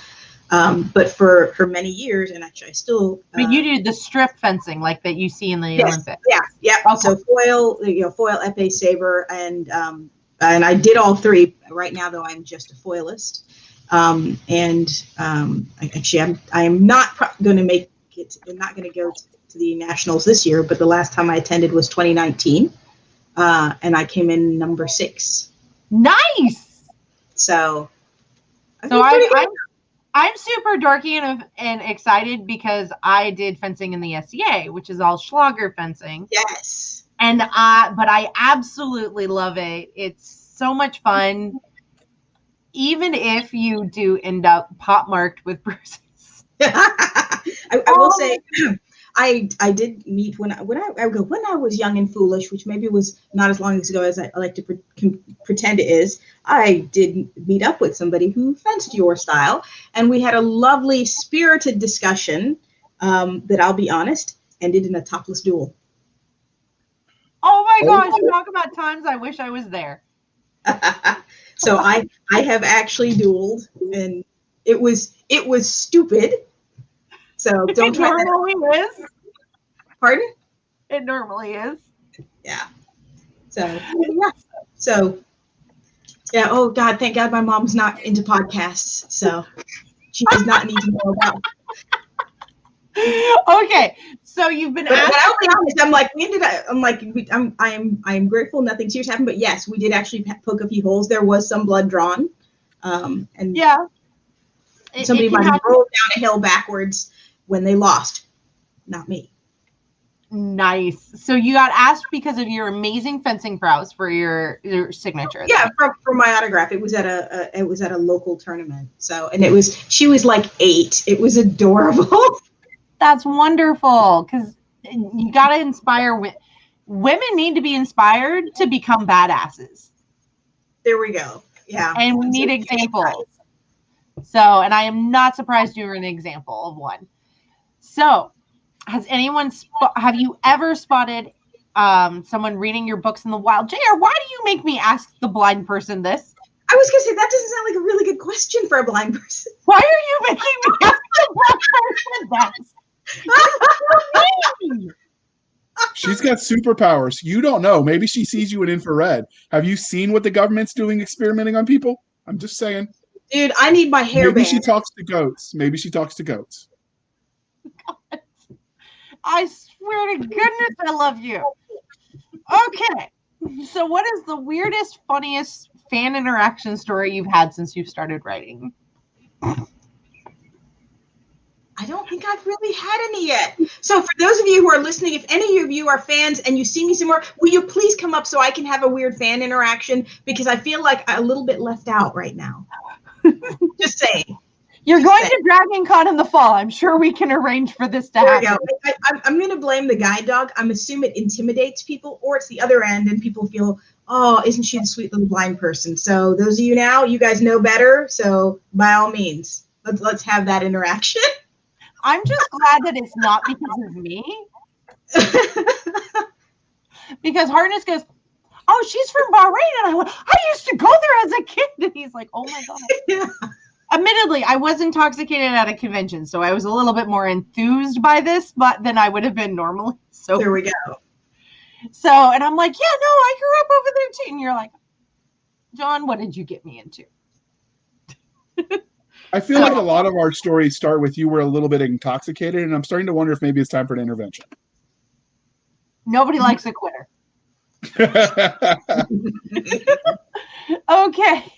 Speaker 3: But for many years, and actually I still.
Speaker 1: But you do the strip fencing like that you see in the Olympics.
Speaker 3: Yeah.
Speaker 1: Okay.
Speaker 3: So foil, epee, saber, and I did all three. Right now, though, I'm just a foilist. I am not going to make it. I'm not going to go to the nationals this year. But the last time I attended was 2019, and I came in number 6.
Speaker 1: Nice.
Speaker 3: So
Speaker 1: I'm super dorky and excited because I did fencing in the SCA, which is all Schlager fencing.
Speaker 3: Yes.
Speaker 1: And but I absolutely love it. It's so much fun, even if you do end up marked with bruises.
Speaker 3: I will say, I did meet when I was young and foolish, which maybe was not as long ago as I like to pretend it is. I did meet up with somebody who fenced your style, and we had a lovely, spirited discussion that, I'll be honest, ended in a topless duel.
Speaker 1: Oh my gosh! Talk about times I wish I was there.
Speaker 3: So I have actually dueled, and it was stupid. So don't try that.
Speaker 1: It normally is.
Speaker 3: Pardon?
Speaker 1: It normally is.
Speaker 3: Yeah. So yeah. Oh God, thank God my mom's not into podcasts, so she does not need to know about.
Speaker 1: Okay, so you've been.
Speaker 3: But I'll be honest. I am grateful nothing serious happened. But yes, we did actually poke a few holes. There was some blood drawn, and
Speaker 1: yeah,
Speaker 3: somebody might have rolled down a hill backwards when they lost. Not me.
Speaker 1: Nice. So you got asked because of your amazing fencing prowess for your signature.
Speaker 3: Yeah, for my autograph. It was at a local tournament. So, and she was like 8. It was adorable.
Speaker 1: That's wonderful, because you got to inspire women. Need to be inspired to become badasses.
Speaker 3: There we go. Yeah.
Speaker 1: And we need examples. So, and I am not surprised you're an example of one. So, have you ever spotted someone reading your books in the wild? JR, why do you make me ask the blind person this?
Speaker 3: I was going to say, that doesn't sound like a really good question for a blind person.
Speaker 1: Why are you making me ask the blind person that?
Speaker 2: She's got superpowers. You don't know. Maybe she sees you in infrared. Have you seen what the government's doing experimenting on people? I'm just saying.
Speaker 3: Dude, I need my hairband.
Speaker 2: Maybe she talks to goats.
Speaker 1: God. I swear to goodness I love you. Okay. So what is the weirdest, funniest fan interaction story you've had since you've started writing?
Speaker 3: I don't think I've really had any yet. So for those of you who are listening, if any of you are fans and you see me somewhere, will you please come up so I can have a weird fan interaction? Because I feel like I'm a little bit left out right now. Just saying.
Speaker 1: You're going to Dragon Con in the fall. I'm sure we can arrange for this to happen.
Speaker 3: There we go. I'm going to blame the guide dog. I'm assuming it intimidates people, or it's the other end and people feel, oh, isn't she the sweet little blind person? So those of you now, you guys know better. So by all means, let's have that interaction.
Speaker 1: I'm just glad that it's not because of me. Because Harness goes, oh, she's from Bahrain. And I went, I used to go there as a kid. And he's like, oh my God.
Speaker 3: Yeah.
Speaker 1: Admittedly, I was intoxicated at a convention, so I was a little bit more enthused by this, but than I would have been normally. So
Speaker 3: there we go.
Speaker 1: So, and I'm like, yeah, no, I grew up over there too. And you're like, John, what did you get me into?
Speaker 2: I feel like a lot of our stories start with you were a little bit intoxicated, and I'm starting to wonder if maybe it's time for an intervention.
Speaker 1: Nobody likes a quitter. Okay.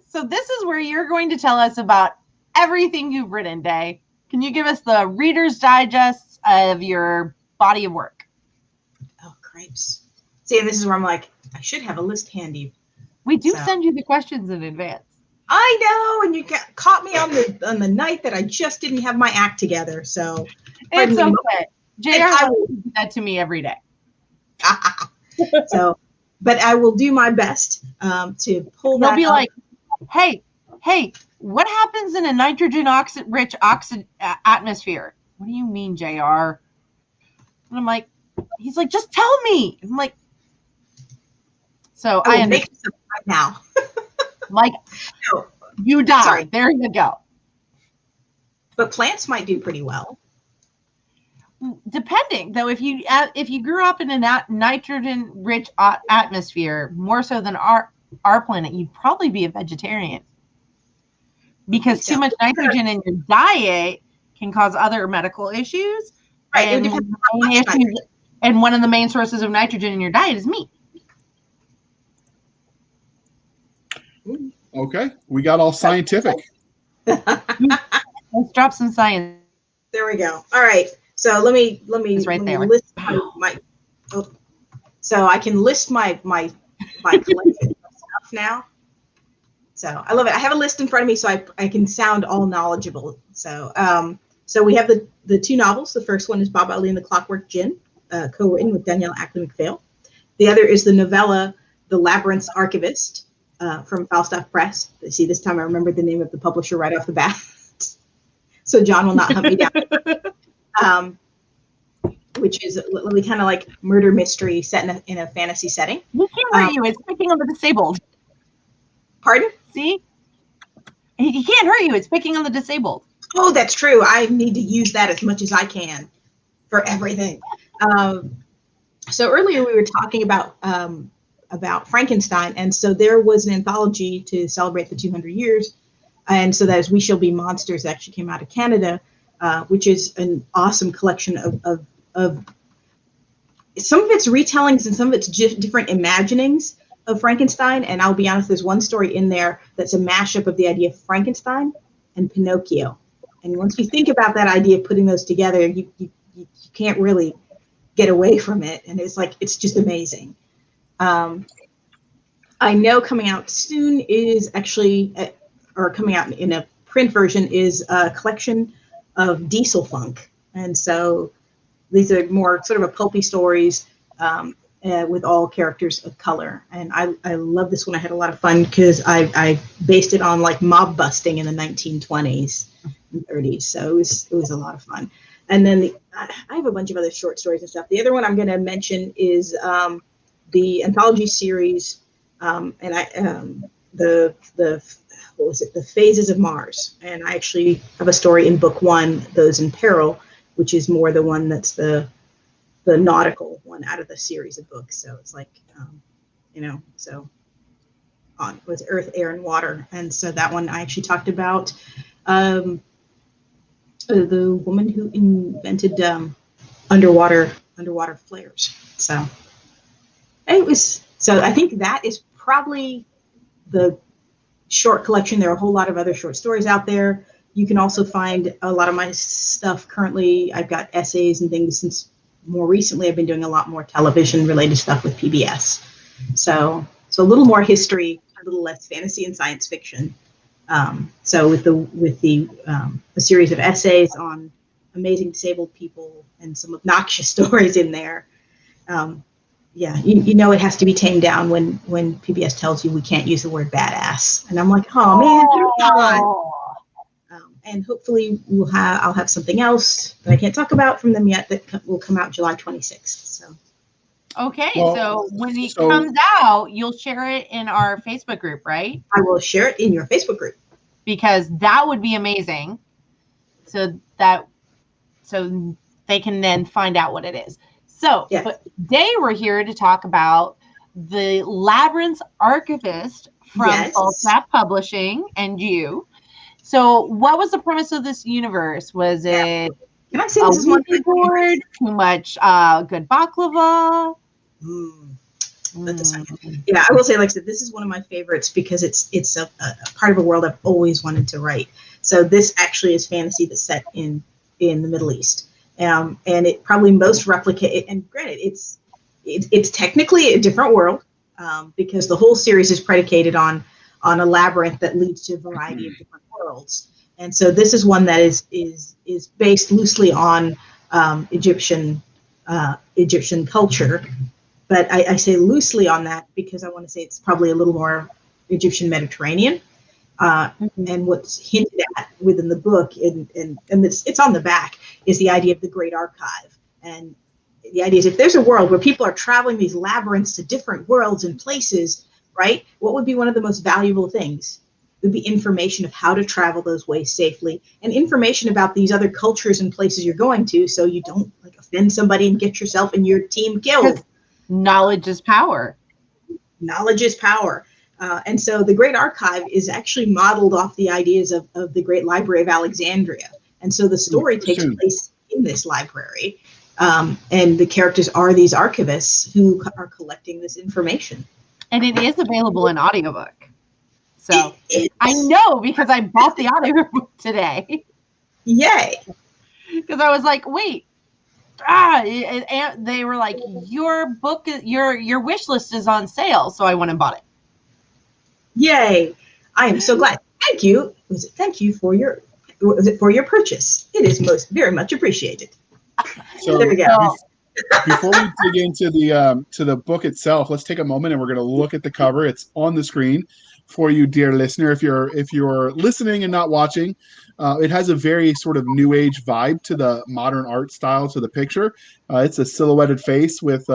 Speaker 1: So this is where you're going to tell us about everything you've written, Day. Can you give us the Reader's Digest of your body of work?
Speaker 3: Oh, cripes. See, this is where I'm like, I should have a list handy.
Speaker 1: We do send you the questions in advance.
Speaker 3: I know, and you caught me on the night that I just didn't have my act together. So
Speaker 1: it's okay. JR do that to me every day.
Speaker 3: So, but I will do my best to pull that.
Speaker 1: They'll be like, hey, what happens in a nitrogen-rich atmosphere? What do you mean, JR? And I'm like, he's like, just tell me. And I'm like, so I am
Speaker 3: make this up right now.
Speaker 1: like,
Speaker 3: No,
Speaker 1: you die.
Speaker 3: sorry.
Speaker 1: There you go.
Speaker 3: But plants might do pretty well.
Speaker 1: Depending, though, if you grew up in a nitrogen-rich atmosphere, more so than our planet, you'd probably be a vegetarian. Because too much nitrogen in your diet can cause other medical issues.
Speaker 3: Right.
Speaker 1: And one of the main sources of nitrogen in your diet is meat.
Speaker 2: Okay, we got all scientific.
Speaker 1: Let's drop some science.
Speaker 3: There we go. All right. So let me list my so I can list my collection of stuff now. So I love it. I have a list in front of me, so I can sound all knowledgeable. So we have the two novels. The first one is Bob Ali and the Clockwork Gin, co-written with Danielle Ackley McPhail. The other is the novella The Labyrinth's Archivist, from Falstaff Press. See, this time I remembered the name of the publisher right off the bat. So John will not hunt me down. Which is really kind of like murder mystery set in a fantasy setting.
Speaker 1: He can't hurt you. It's picking on the disabled.
Speaker 3: Pardon?
Speaker 1: See? He can't hurt you. It's picking on the disabled.
Speaker 3: Oh, that's true. I need to use that as much as I can for everything. So earlier we were talking about Frankenstein, and so there was an anthology to celebrate the 200 years, and so that is We Shall Be Monsters, that actually came out of Canada, which is an awesome collection of some of its retellings and some of its different imaginings of Frankenstein. And I'll be honest, there's one story in there that's a mashup of the idea of Frankenstein and Pinocchio. And once you think about that idea of putting those together, you can't really get away from it. And it's just amazing. I know coming out soon is actually, or coming out in a print version, is a collection of Diesel Funk. And so these are more sort of a pulpy stories with all characters of color. And I love this one. I had a lot of fun because I based it on like mob busting in the 1920s and 30s. So it was a lot of fun. And then I have a bunch of other short stories and stuff. The other one I'm going to mention is the anthology series, the Phases of Mars. And I actually have a story in book 1, Those in Peril, which is more the one that's the nautical one out of the series of books. So it's like, so on with Earth, Air, and Water. And so that one I actually talked about the woman who invented underwater flares. So I think that is probably the short collection. There are a whole lot of other short stories out there. You can also find a lot of my stuff currently. I've got essays and things since more recently. I've been doing a lot more television related stuff with PBS. So a little more history, a little less fantasy and science fiction. So with a series of essays on amazing disabled people and some obnoxious stories in there. You know it has to be tamed down when PBS tells you we can't use the word badass. And I'm like, oh man, come on. And hopefully I'll have something else that I can't talk about from them yet that will come out July 26th. So.
Speaker 1: Okay, so when it comes out, you'll share it in our Facebook group, right?
Speaker 3: I will share it in your Facebook group.
Speaker 1: Because that would be amazing. So they can then find out what it is. So But today we're here to talk about the Labyrinth's Archivist from Falstaff Publishing and you. So what was the premise of this universe? Was it
Speaker 3: Can I say this is one
Speaker 1: board, too much good baklava?
Speaker 3: Yeah, I will say, like I said, this is one of my favorites because it's a part of a world I've always wanted to write. So this actually is fantasy that's set in the Middle East, and it probably most replicate. And granted, it's technically a different world because the whole series is predicated on a labyrinth that leads to a variety of different worlds. And so this is one that is based loosely on Egyptian culture. But I say loosely on that because I want to say it's probably a little more Egyptian Mediterranean. And what's hinted at within the book, and it's on the back, is the idea of the Great Archive. And the idea is if there's a world where people are traveling these labyrinths to different worlds and places, right, what would be one of the most valuable things? would be information of how to travel those ways safely, and information about these other cultures and places you're going to, so you don't like offend somebody and get yourself and your team killed.
Speaker 1: Knowledge is power.
Speaker 3: Knowledge is power. And so the Great Archive is actually modeled off the ideas of the Great Library of Alexandria. And so the story takes place in this library. And the characters are these archivists who are collecting this information.
Speaker 1: And it is available in audiobook. So I know because I bought the audiobook today.
Speaker 3: Yay.
Speaker 1: Because I was like, wait. And they were like, your book, your wish list is on sale. So I went and bought it.
Speaker 3: Yay. I am so glad. Thank you. Thank you for your purchase. It is very much appreciated.
Speaker 2: So
Speaker 3: there we go.
Speaker 2: Before we dig into the book itself, let's take a moment and we're going to look at the cover. It's on the screen for you, dear listener. If you're listening and not watching, it has a very sort of new age vibe to the modern art style to the picture. It's a silhouetted face with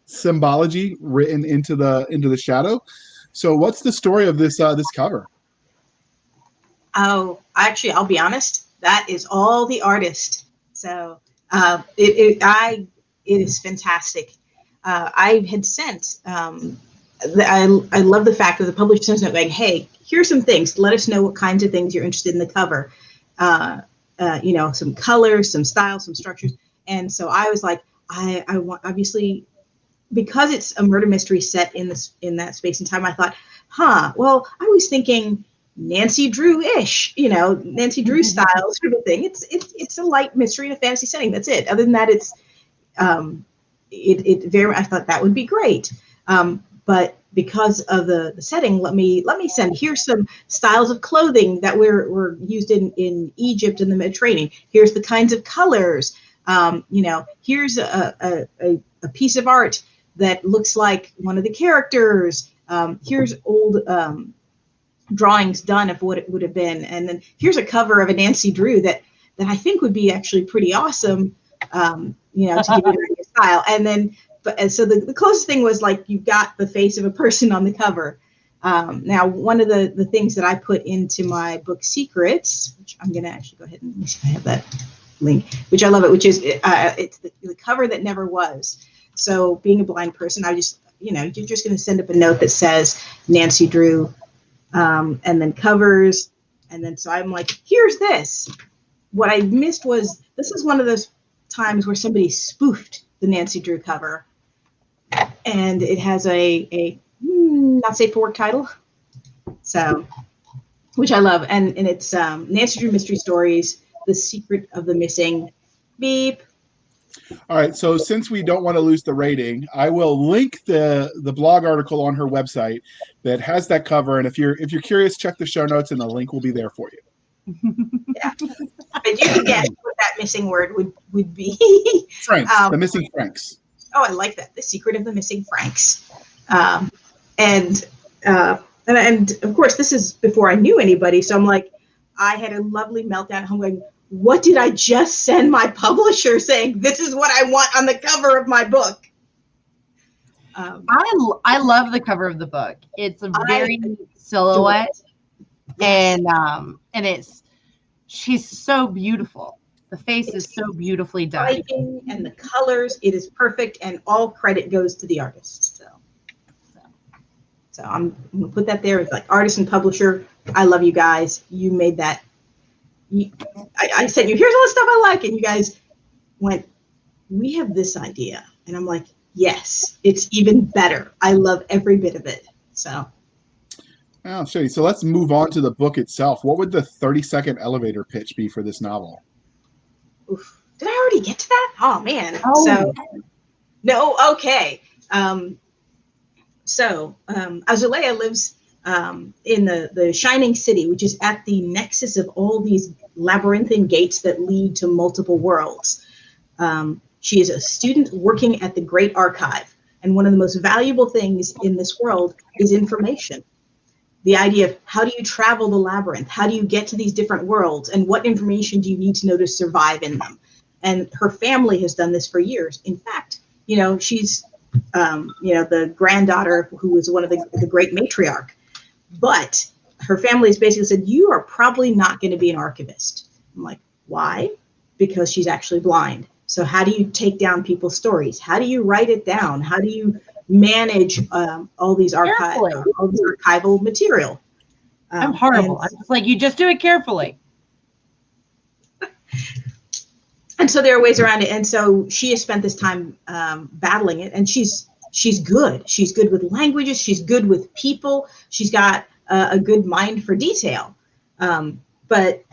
Speaker 2: symbology written into the shadow. So what's the story of this cover?
Speaker 3: Oh, actually, I'll be honest. That is all the artist. So it is fantastic. I had sent. I love the fact that the publisher sends note going, "Hey, here's some things. Let us know what kinds of things you're interested in the cover. Some colors, some styles, some structures." And so I was like, I want, obviously, because it's a murder mystery set in that space and time. I thought, well, I was thinking Nancy Drew-ish, Nancy Drew style sort of thing. It's a light mystery in a fantasy setting. That's it. Other than that, it's I thought that would be great. But because of the setting, let me send, here's some styles of clothing that were used in Egypt and the Mediterranean. Here's the kinds of colors. Here's a piece of art that looks like one of the characters. Here's old drawings done of what it would have been. And then here's a cover of a Nancy Drew that I think would be actually pretty awesome, to give you an idea of style. And then, so the closest thing was like, you've got the face of a person on the cover. Now, one of the things that I put into my book Secrets, which I'm going to actually go ahead and let me see if I have that link, which I love it, which is it's the cover that never was. So being a blind person, I just, you're just going to send up a note that says Nancy Drew, and then covers. And then, so I'm like, here's this. What I missed was, this is one of those times where somebody spoofed the Nancy Drew cover. And it has a not safe for work title. So, which I love. And it's Nancy Drew Mystery Stories, The Secret of the Missing Beep.
Speaker 2: All right, so since we don't want to lose the rating, I will link the blog article on her website that has that cover. And if you're curious, check the show notes, and the link will be there for you.
Speaker 3: Yeah, but you can guess what that missing word would be.
Speaker 2: Franks, the missing Franks.
Speaker 3: Oh, I like that. The Secret of the Missing Franks. And of course, this is before I knew anybody. So I'm like, I had a lovely meltdown at home going, what did I just send my publisher saying, this is what I want on the cover of my book?
Speaker 1: I love the cover of the book. It's a very silhouette, and she's so beautiful. The face is so beautifully done.
Speaker 3: And the colors, it is perfect, and all credit goes to the artist. So I'm gonna put that there. It's like artist and publisher. I love you guys. You made that. I said, here's all the stuff I like, and you guys went, we have this idea, and I'm like, yes, it's even better. I love every bit of it. So.
Speaker 2: I'll show you. So let's move on to the book itself. What would the 30-second elevator pitch be for this novel?
Speaker 3: Oof. Did I already get to that? Oh man.
Speaker 1: Oh.
Speaker 3: So no, okay. Azalea lives in the Shining City, which is at the nexus of all these labyrinthine gates that lead to multiple worlds. She is a student working at the Great Archive, and one of the most valuable things in this world is information. The idea of how do you travel the labyrinth? How do you get to these different worlds? And what information do you need to know to survive in them? And her family has done this for years. In fact, she's, the granddaughter who was one of the great matriarch. But her family has basically said, you are probably not going to be an archivist. I'm like, why? Because she's actually blind. So how do you take down people's stories? How do you write it down? How do you manage all these archival material?
Speaker 1: I'm horrible. I'm just like, you just do it carefully.
Speaker 3: And so there are ways around it. And so she has spent this time battling it, and she's good. She's good with languages. She's good with people. She's got a good mind for detail. But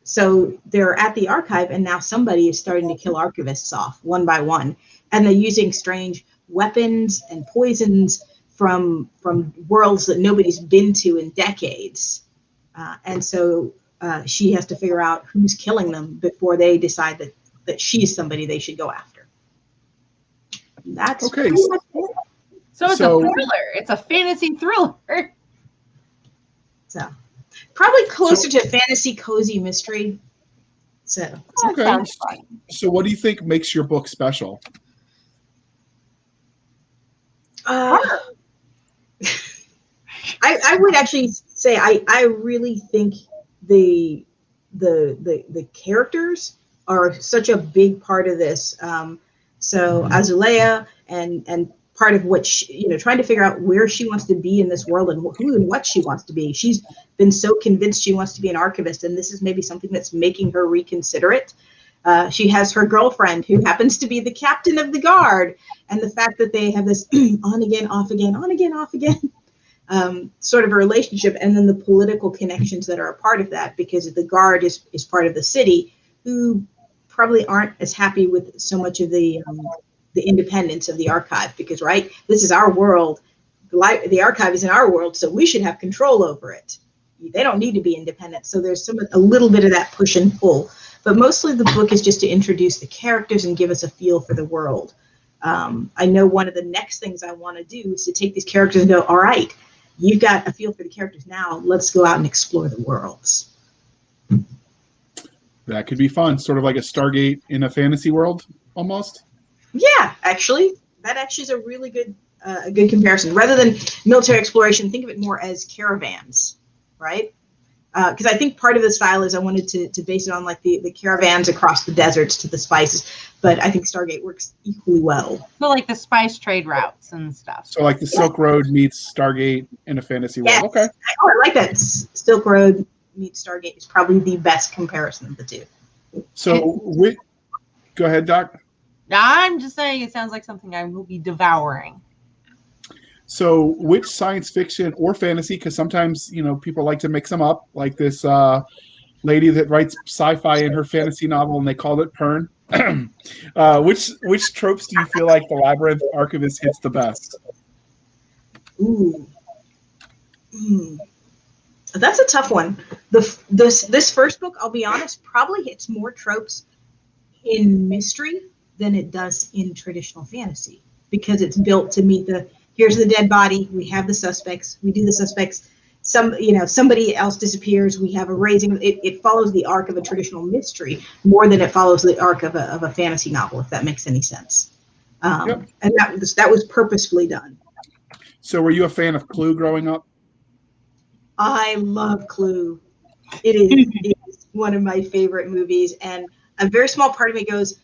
Speaker 3: so they're at the archive, and now somebody is starting to kill archivists off one by one. And they're using strange weapons and poisons from worlds that nobody's been to in decades. And so she has to figure out who's killing them before they decide that she's somebody they should go after. That's
Speaker 2: okay.
Speaker 1: So it's a thriller. It's a fantasy thriller.
Speaker 3: So probably closer to fantasy, cozy mystery. So
Speaker 2: okay. Sounds fun. So what do you think makes your book special?
Speaker 3: I would actually say I really think the characters are such a big part of this. So Azulea and part of what she, trying to figure out where she wants to be in this world and who and what she wants to be. She's been so convinced she wants to be an archivist, and this is maybe something that's making her reconsider it. She has her girlfriend who happens to be the captain of the guard, and the fact that they have this on again, off again, on again, off again sort of a relationship, and then the political connections that are a part of that, because the guard is part of the city, who probably aren't as happy with so much of the independence of the archive, because this is our world. The archive is in our world, so we should have control over it. They don't need to be independent. So there's a little bit of that push and pull. But mostly the book is just to introduce the characters and give us a feel for the world. I know one of the next things I want to do is to take these characters and go, all right, you've got a feel for the characters now. Let's go out and explore the worlds.
Speaker 2: That could be fun. Sort of like a Stargate in a fantasy world, almost.
Speaker 3: Yeah, actually. That actually is a really good comparison. Rather than military exploration, think of it more as caravans, right? Because I think part of the style is I wanted to base it on like the caravans across the deserts to the spices, but I think Stargate works equally well.
Speaker 1: So like the spice trade routes and stuff.
Speaker 2: So like the Silk Road meets Stargate in a fantasy world.
Speaker 3: Yes.
Speaker 2: Okay.
Speaker 3: Oh, I like that. Silk Road meets Stargate is probably the best comparison of the two.
Speaker 2: So go ahead, Doc.
Speaker 1: I'm just saying it sounds like something I will be devouring.
Speaker 2: So which science fiction or fantasy, because sometimes, people like to mix them up, like this lady that writes sci-fi in her fantasy novel and they called it Pern. Which tropes do you feel like the Labyrinth Archivist hits the best?
Speaker 3: Ooh. That's a tough one. This first book, I'll be honest, probably hits more tropes in mystery than it does in traditional fantasy, because it's built to meet here's the dead body, we have the suspects, we do the suspects, somebody else disappears, we have a raising. It follows the arc of a traditional mystery more than it follows the arc of a fantasy novel, if that makes any sense. Yep. And that was purposefully done.
Speaker 2: So were you a fan of Clue growing up?
Speaker 3: I love Clue. It is one of my favorite movies, and a very small part of me goes,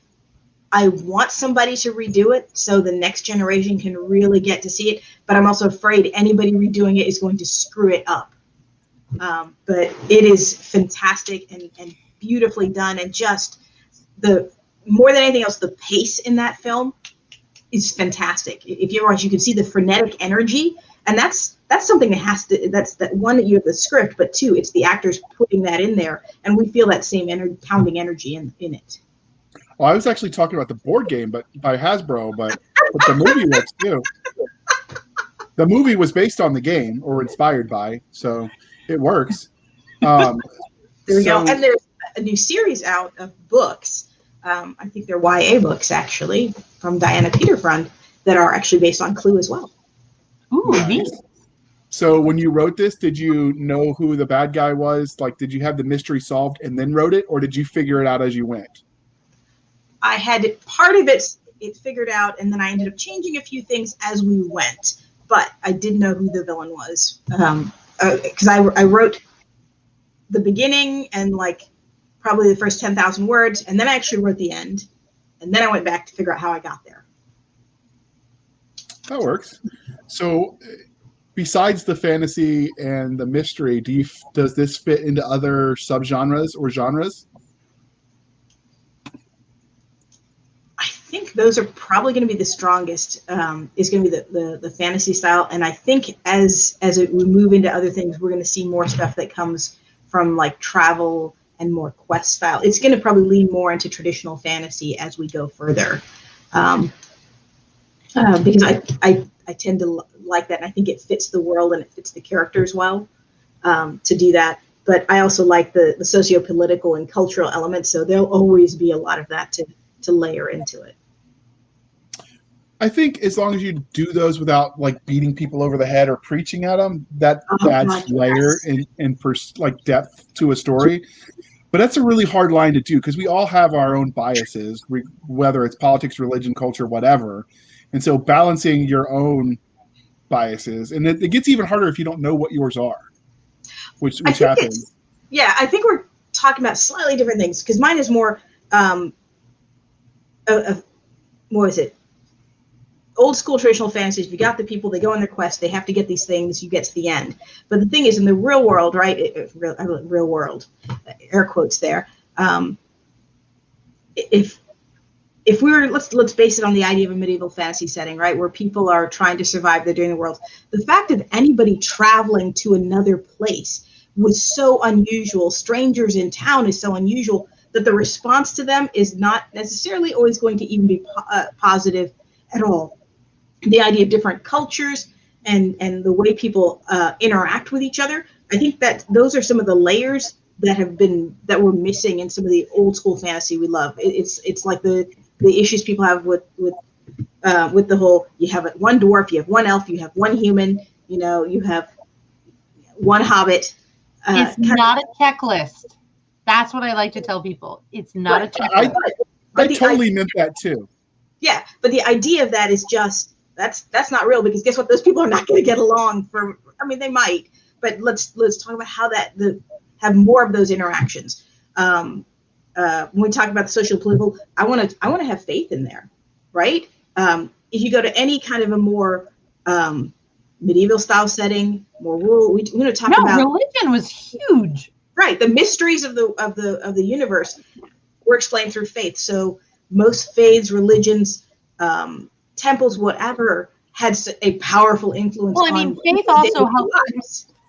Speaker 3: I want somebody to redo it so the next generation can really get to see it, but I'm also afraid anybody redoing it is going to screw it up. But it is fantastic and beautifully done, and just more than anything else, the pace in that film is fantastic. If you watch, you can see the frenetic energy, and that's something that's that one, that you have the script, but two, it's the actors putting that in there, and we feel that same pounding energy in it.
Speaker 2: Well, I was actually talking about the board game, but by Hasbro, but the movie works too. The movie was based on the game or inspired by, so it works.
Speaker 3: There we go. And there's a new series out of books. I think they're YA books, actually, from Diana Peterfront, that are actually based on Clue as well.
Speaker 1: Ooh, neat.
Speaker 2: So when you wrote this, did you know who the bad guy was? Like, did you have the mystery solved and then wrote it, or did you figure it out as you went?
Speaker 3: I had part of it figured out, and then I ended up changing a few things as we went. But I did know who the villain was. because I wrote the beginning and like probably the first 10,000 words, and then I actually wrote the end, and then I went back to figure out how I got there.
Speaker 2: That works. So, besides the fantasy and the mystery, does this fit into other subgenres or genres?
Speaker 3: I think those are probably going to be the strongest. Is going to be the fantasy style, and I think as we move into other things, we're going to see more stuff that comes from like travel and more quest style. It's going to probably lean more into traditional fantasy as we go further, because I tend to like that, and I think it fits the world and it fits the characters well to do that. But I also like the socio-political and cultural elements, so there'll always be a lot of that to layer into it.
Speaker 2: I think as long as you do those without like beating people over the head or preaching at them, that adds layer and like depth to a story. But that's a really hard line to do because we all have our own biases, whether it's politics, religion, culture, whatever. And so balancing your own biases, and it gets even harder if you don't know what yours are, which happens.
Speaker 3: Yeah, I think we're talking about slightly different things because mine is more, what is it? Old school traditional fantasies. You got the people, they go on their quest, they have to get these things, you get to the end. But the thing is, in the real world, right? Real world, air quotes there. If we were, let's base it on the idea of a medieval fantasy setting, right, where people are trying to survive, they're doing the world. The fact of anybody traveling to another place was so unusual. Strangers in town is so unusual that the response to them is not necessarily always going to even be positive at all. The idea of different cultures and the way people interact with each other, I think that those are some of the layers that were missing in some of the old school fantasy we love. It's like the issues people have with the whole, you have one dwarf, you have one elf, you have one human, you have one hobbit.
Speaker 1: It's not a checklist. That's what I like to tell people. It's not a checklist.
Speaker 2: I totally meant that too.
Speaker 3: Yeah, but the idea of that is just that's not real, because guess what? Those people are not going to get along they might, but let's talk about how have more of those interactions. When we talk about the social political, I want to have faith in there, right? If you go to any kind of a more medieval style setting, more rural, we're going to talk about
Speaker 1: religion was huge,
Speaker 3: right? The mysteries of the universe were explained through faith. So most faiths, religions, temples, whatever, had a powerful influence.
Speaker 1: Well, I mean, faith also helped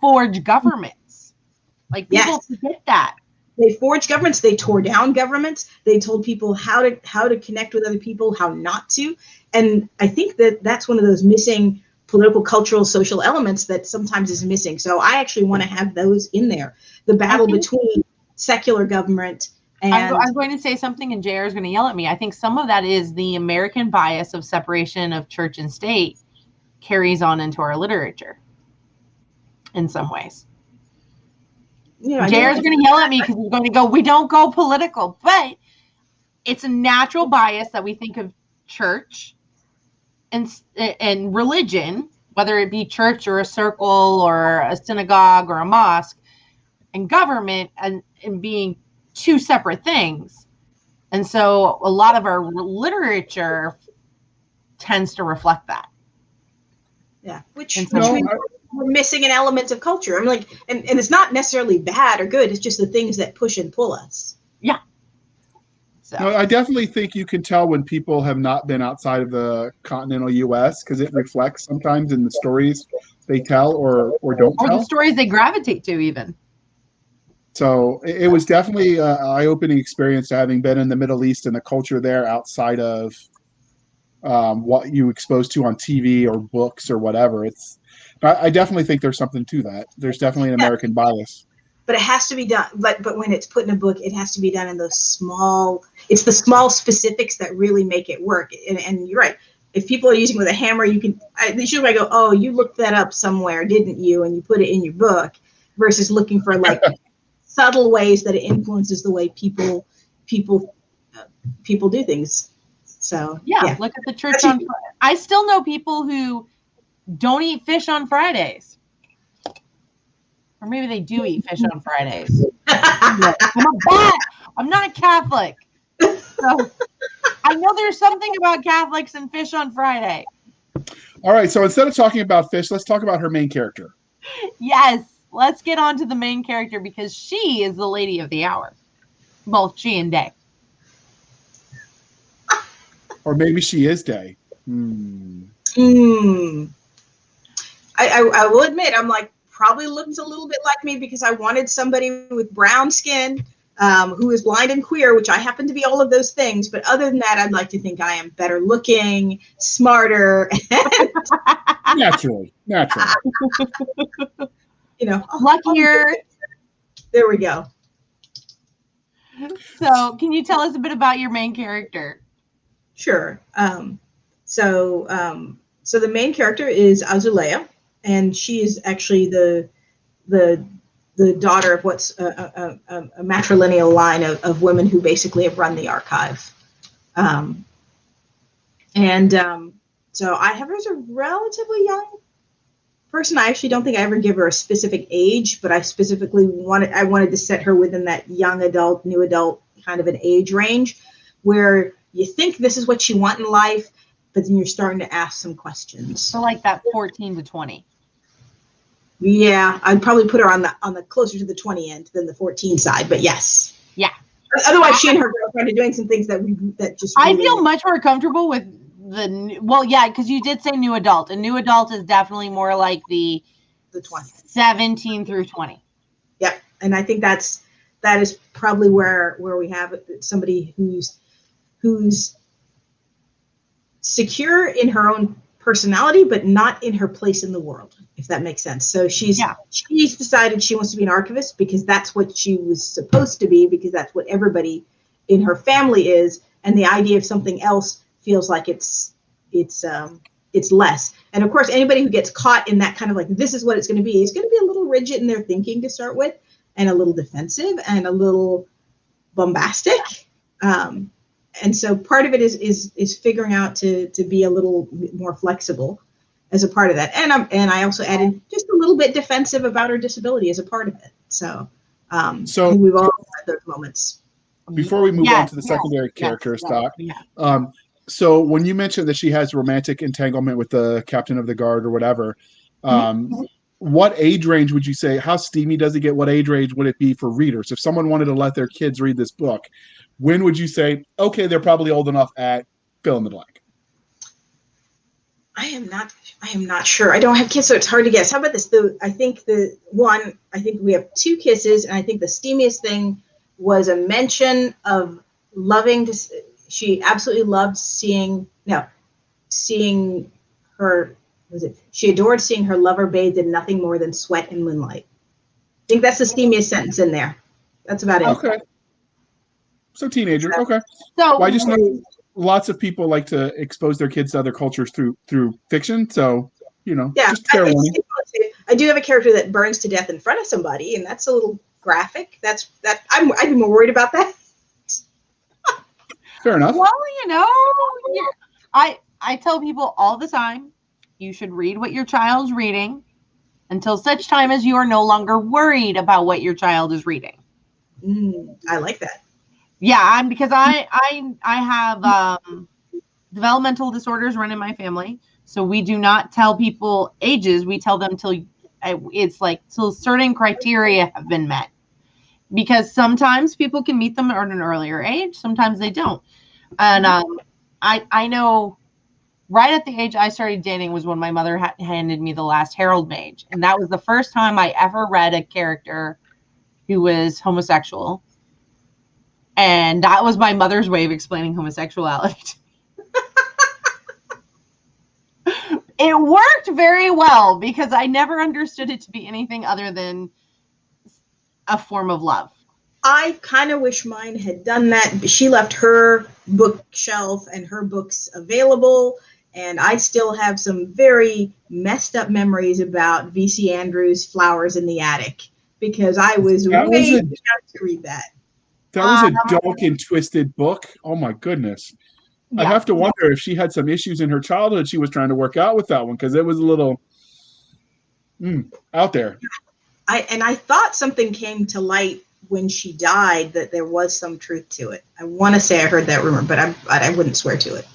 Speaker 1: forge governments. Like, people forget that.
Speaker 3: They forged governments. They tore down governments. They told people how to connect with other people, how not to. And I think that's one of those missing political, cultural, social elements that sometimes is missing. So I actually want to have those in there. The battle between secular government and...
Speaker 1: I'm going to say something and JR is going to yell at me. I think some of that is the American bias of separation of church and state carries on into our literature in some ways. JR is going to yell at me because he's going to go, we don't go political, but it's a natural bias that we think of church and religion, whether it be church or a circle or a synagogue or a mosque, and government and being two separate things. And so a lot of our literature tends to reflect that.
Speaker 3: Yeah, which means we're missing an element of culture. I'm like, and it's not necessarily bad or good. It's just the things that push and pull us.
Speaker 1: Yeah. So.
Speaker 2: No, I definitely think you can tell when people have not been outside of the continental U.S. because it reflects sometimes in the stories they tell or don't tell.
Speaker 1: Or the stories they gravitate to even.
Speaker 2: So it was definitely an eye-opening experience having been in the Middle East and the culture there outside of what you exposed to on TV or books or whatever. I definitely think there's something to that. There's definitely an American bias. But
Speaker 3: it has to be done. But when it's put in a book, it has to be done in those small. It's the small specifics that really make it work. And you're right. If people are using with a hammer, you can. They should go, oh, you looked that up somewhere, didn't you? And you put it in your book, versus looking for like subtle ways that it influences the way people do things. So
Speaker 1: yeah, look at the church on Friday. I still know people who don't eat fish on Fridays. Or maybe they do eat fish on Fridays. I'm a bat. I'm not Catholic. So I know there's something about Catholics and fish on Friday.
Speaker 2: All right, so instead of talking about fish, let's talk about her main character.
Speaker 1: Yes, let's get on to the main character because she is the lady of the hour. Both she and Day.
Speaker 2: Or maybe she is Day.
Speaker 3: I will admit, I'm like, probably looks a little bit like me because I wanted somebody with brown skin who is blind and queer, which I happen to be all of those things. But other than that, I'd like to think I am better looking, smarter.
Speaker 2: Naturally.
Speaker 3: You know,
Speaker 1: Luckier.
Speaker 3: There we go.
Speaker 1: So can you tell us a bit about your main character?
Speaker 3: Sure. So the main character is Azulea, and she is actually the daughter of what's a matrilineal line of women who basically have run the archive. So I have her as a relatively young person. I actually don't think I ever give her a specific age, but I specifically wanted to set her within that young adult, new adult kind of an age range where you think this is what you want in life, but then you're starting to ask some questions.
Speaker 1: So like that 14 to 20.
Speaker 3: Yeah, I'd probably put her on the closer to the 20 end than the 14 side, but yes.
Speaker 1: Yeah.
Speaker 3: Otherwise, she and her girlfriend are doing some things that just.
Speaker 1: I feel much more comfortable with because you did say new adult, and new adult is definitely more like the
Speaker 3: 20,
Speaker 1: 17 through 20.
Speaker 3: Yep, and I think that is probably where we have somebody who's secure in her own personality, but not in her place in the world, if that makes sense. So she's decided she wants to be an archivist because that's what she was supposed to be, because that's what everybody in her family is, and the idea of something else feels like it's less. And of course, anybody who gets caught in that kind of like, this is what it's going to be, is going to be a little rigid in their thinking to start with, and a little defensive and a little bombastic. And so part of it is figuring out to be a little more flexible as a part of that. And I also added just a little bit defensive about her disability as a part of it. So I think we've all had those moments.
Speaker 2: Before we move on to the secondary characters, Doc. So when you mentioned that she has romantic entanglement with the captain of the guard or whatever, what age range would you say, how steamy does it get? What age range would it be for readers? If someone wanted to let their kids read this book, when would you say, okay, they're probably old enough at fill in the blank?
Speaker 3: I am not sure. I don't have kids, so it's hard to guess. How about this? I think we have 2 kisses, and I think the steamiest thing was a mention of loving to. She absolutely loved seeing her. She adored seeing her lover bathed in nothing more than sweat and moonlight. I think that's the steamiest sentence in there. That's about it.
Speaker 2: Okay. So teenager. Okay.
Speaker 1: So
Speaker 2: well, I just know lots of people like to expose their kids to other cultures through fiction. So, just fair warning.
Speaker 3: I do have a character that burns to death in front of somebody, and that's a little graphic. I'd be more worried about that.
Speaker 2: Fair enough.
Speaker 1: Well, I tell people all the time, you should read what your child's reading until such time as you are no longer worried about what your child is reading.
Speaker 3: I like that.
Speaker 1: Yeah, because I have developmental disorders run in my family, so we do not tell people ages. We tell them till certain criteria have been met. Because sometimes people can meet them at an earlier age, sometimes they don't. And I know right at the age I started dating was when my mother handed me the last Herald Mage, and that was the first time I ever read a character who was homosexual. And that was my mother's way of explaining homosexuality. It worked very well because I never understood it to be anything other than a form of love.
Speaker 3: I kind of wish mine had done that. She left her bookshelf and her books available, and I still have some very messed up memories about V.C. Andrews' Flowers in the Attic because I was way too young to read that.
Speaker 2: That was a dark and twisted book. Oh my goodness. Yeah. I have to wonder if she had some issues in her childhood she was trying to work out with that one, because it was a little out there.
Speaker 3: I thought something came to light when she died, that there was some truth to it. I want to say I heard that rumor, but I wouldn't swear to it.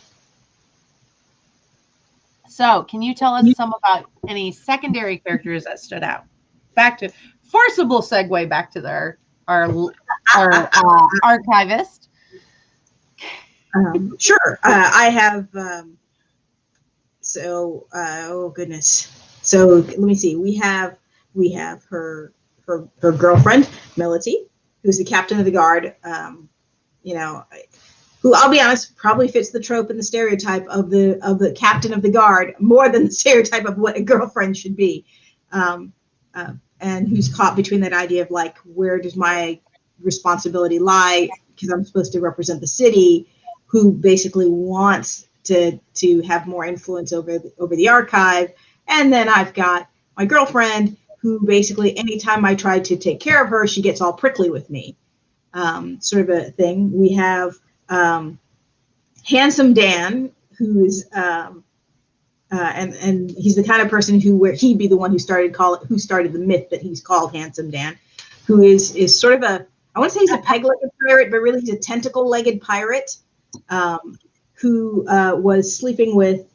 Speaker 1: So, can you tell us some about any secondary characters that stood out? Back to forcible segue back to our archivist.
Speaker 3: Sure. I have. Oh goodness. So let me see. We have her girlfriend Melody, who's the captain of the guard. Who, I'll be honest, probably fits the trope and the stereotype of the captain of the guard more than the stereotype of what a girlfriend should be. And who's caught between that idea of like, where does my responsibility lie? Because I'm supposed to represent the city, who basically wants to have more influence over the archive. And then I've got my girlfriend, who basically anytime I try to take care of her, she gets all prickly with me, sort of a thing. We have Handsome Dan, who's and he's the kind of person where he'd be the one who started the myth that he's called Handsome Dan, who is sort of I want to say he's a peg-legged pirate, but really he's a tentacle-legged pirate, who was sleeping with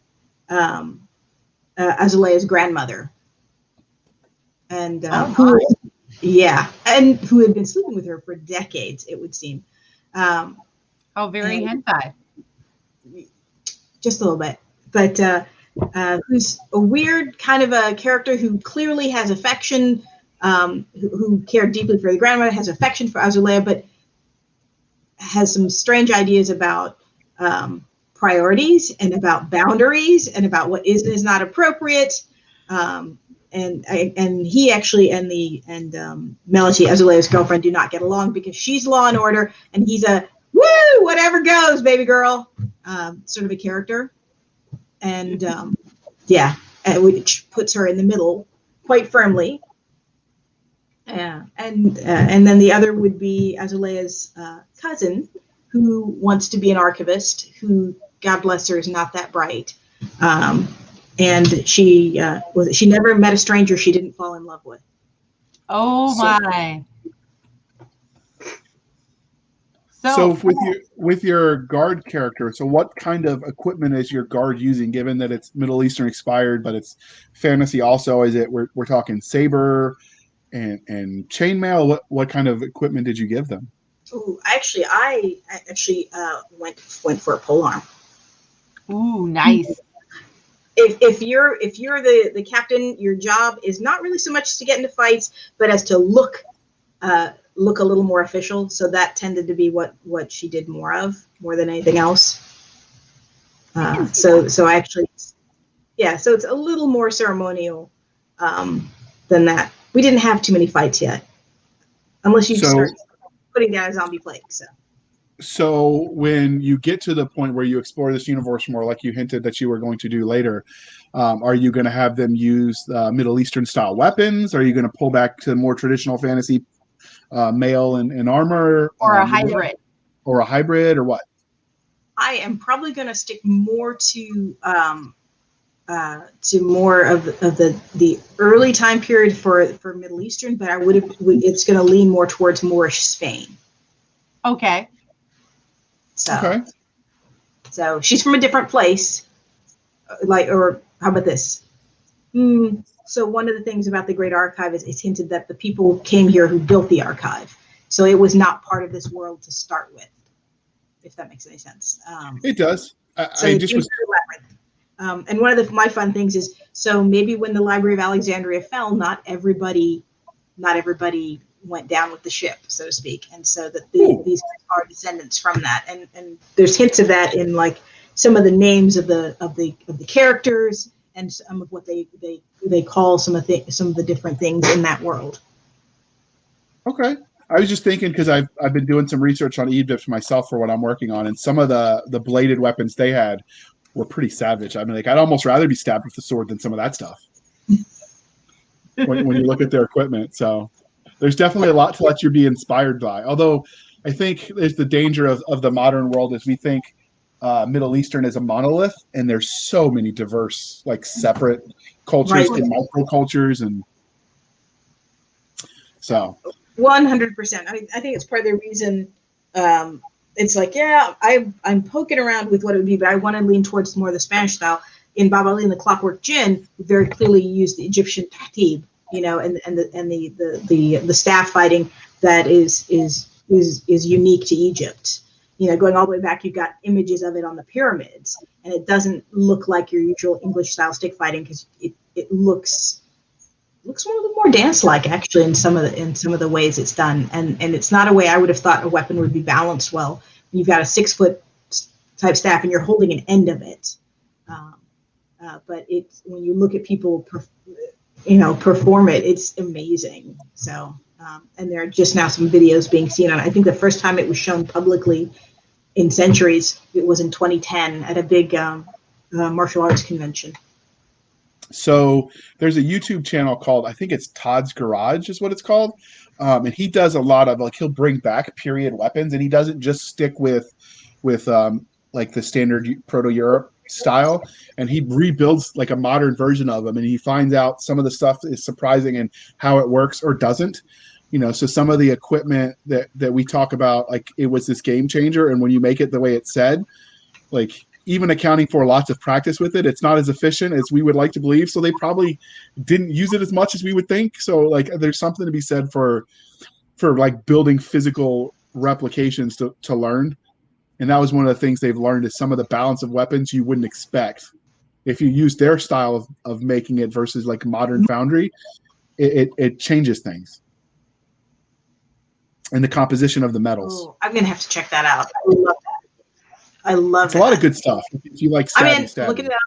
Speaker 3: Azulea's grandmother, and who had been sleeping with her for decades, it would seem.
Speaker 1: Very hentai.
Speaker 3: Just a little bit, but who's a weird kind of a character who clearly has affection, who cared deeply for the grandmother, has affection for Azulea, but has some strange ideas about priorities and about boundaries and about what is and is not appropriate. And he actually and Melody, Azulea's girlfriend, do not get along because she's law and order and he's a woo, whatever goes, baby girl, sort of a character. And which puts her in the middle quite firmly. And then the other would be Azulea's cousin, who wants to be an archivist, who, God bless her, is not that bright. And she never met a stranger she didn't fall in love with.
Speaker 1: Oh my.
Speaker 2: So with your guard character, so what kind of equipment is your guard using, given that it's Middle Eastern inspired, but it's fantasy also? Is it we're talking saber and chainmail? What kind of equipment did you give them?
Speaker 3: Ooh, I went for a polearm.
Speaker 1: Ooh, nice.
Speaker 3: If you're the captain, your job is not really so much to get into fights, but as to look a little more official. So that tended to be what she did more than anything else. So it's a little more ceremonial than that. We didn't have too many fights yet, unless you start putting down a zombie plague.
Speaker 2: So when you get to the point where you explore this universe more, like you hinted that you were going to do later, are you going to have them use Middle Eastern style weapons? Are you going to pull back to more traditional fantasy, mail and armor,
Speaker 1: or a hybrid,
Speaker 2: or what? I
Speaker 3: am probably going to stick more to more of the early time period for Middle Eastern, but it's going to lean more towards Moorish Spain.
Speaker 1: Okay.
Speaker 3: So she's from a different place, or how about this? So one of the things about the Great Archive is it's hinted that the people came here who built the archive, so it was not part of this world to start with, if that makes any sense.
Speaker 2: It does.
Speaker 3: And one of my fun things is, so maybe when the Library of Alexandria fell, not everybody went down with the ship, so to speak, and so that these are descendants from that, and there's hints of that in like some of the names of the characters and some of what they call some of the different things in that world.
Speaker 2: Okay. I was just thinking, because I've been doing some research on Egypt myself for what I'm working on, and some of the bladed weapons they had were pretty savage. I mean, like, I'd almost rather be stabbed with a sword than some of that stuff. when you look at their equipment, so there's definitely a lot to let you be inspired by. Although I think there's the danger of the modern world is we think Middle Eastern is a monolith, and there's so many diverse, like, separate cultures and microcultures, and So
Speaker 3: 100%. I think it's part of the reason. It's like, yeah, I'm poking around with what it would be, but I want to lean towards more of the Spanish style. In Bab Ali and the Clockwork Gin, we very clearly use the Egyptian tahtib, and the staff fighting that is unique to Egypt. Going all the way back, you've got images of it on the pyramids, and it doesn't look like your usual English style stick fighting because it looks a little bit more dance-like actually in some of the ways it's done, and it's not a way I would have thought a weapon would be balanced well. You've got a 6-foot type staff and you're holding an end of it, but it's when you look at people perform it, it's amazing. So and there are just now some videos being seen on it. I think the first time it was shown publicly in centuries, it was in 2010 at a big martial arts convention.
Speaker 2: So there's a YouTube channel called, I think it's Todd's Garage is what it's called. And he does a lot of he'll bring back period weapons, and he doesn't just stick with like the standard Proto-Europe style, and he rebuilds like a modern version of them, and he finds out some of the stuff is surprising and how it works or doesn't. So some of the equipment that we talk about, like it was this game changer, and when you make it the way it said, like even accounting for lots of practice with it, it's not as efficient as we would like to believe. So they probably didn't use it as much as we would think. So like there's something to be said for like building physical replications to learn. And that was one of the things they've learned is some of the balance of weapons you wouldn't expect. If you use their style of making it versus like modern foundry, it changes things. And the composition of the metals.
Speaker 3: Ooh, I'm going to have to check that out. I love that. I love
Speaker 2: it's a lot of good stuff if you like stabby.
Speaker 3: Look at it up.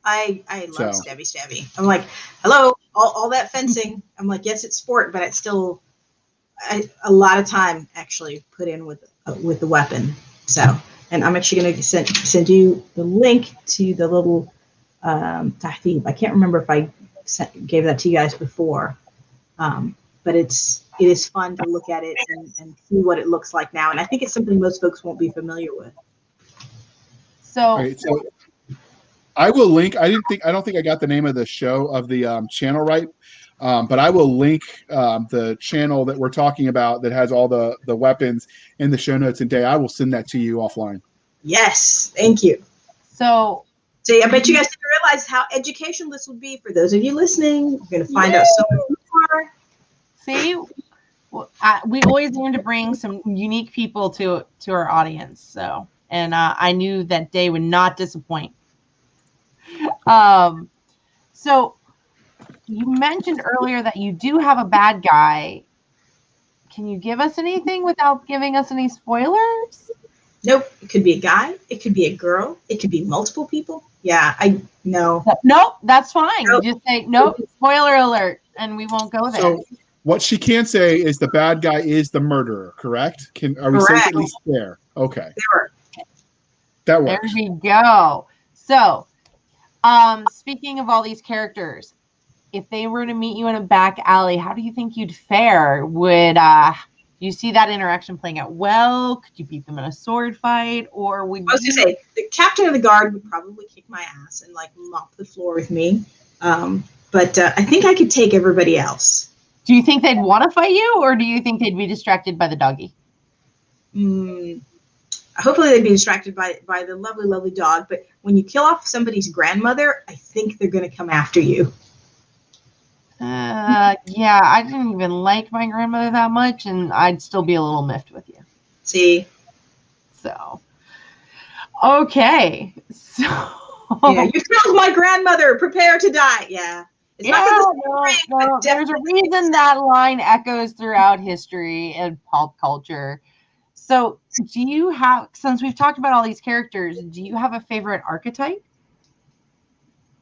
Speaker 3: I love stabby. I'm like, hello, all that fencing. I'm like, yes, it's sport, but it's still a lot of time actually put in with the weapon. So, and I'm actually going to send you the link to the little tahtib. I can't remember if I gave that to you guys before, but it is fun to look at it and see what it looks like now. And I think it's something most folks won't be familiar with.
Speaker 1: So,
Speaker 2: right, so I will link. I don't think I got the name of the show of the channel right, but I will link the channel that we're talking about that has all the weapons in the show notes. And Day, I will send that to you offline.
Speaker 3: Yes, thank you.
Speaker 1: So
Speaker 3: I bet you guys didn't realize how educational this would be for those of you listening. You're going to find out so much more.
Speaker 1: See, we always aim to bring some unique people to our audience. So, and I knew that Day would not disappoint. So you mentioned earlier that you do have a bad guy. Can you give us anything without giving us any spoilers?
Speaker 3: Nope. It could be a guy. It could be a girl. It could be multiple people. Yeah, no.
Speaker 1: Nope, that's fine.
Speaker 3: Nope.
Speaker 1: You just say, nope, spoiler alert, and we won't go there.
Speaker 2: So what she can say is the bad guy is the murderer, correct? Are we safe at least there? Okay.
Speaker 3: Sure.
Speaker 2: That works.
Speaker 1: There we go. So, speaking of all these characters, if they were to meet you in a back alley, how do you think you'd fare? Would you see that interaction playing out well? Could you beat them in a sword fight? Or would
Speaker 3: I was going to say, the captain of the guard would probably kick my ass and like mop the floor with me. But I think I could take everybody else.
Speaker 1: Do you think they'd want to fight you, or do you think they'd be distracted by the doggy?
Speaker 3: Hopefully they'd be distracted by the lovely, lovely dog. But when you kill off somebody's grandmother, I think they're going to come after you.
Speaker 1: Yeah, I didn't even like my grandmother that much, and I'd still be a little miffed with you.
Speaker 3: See?
Speaker 1: So, okay. So,
Speaker 3: yeah, you killed my grandmother. Prepare to die. Yeah. It's
Speaker 1: no. There's a reason that line echoes throughout history and pop culture. So, do you have, since we've talked about all these characters, do you have a favorite archetype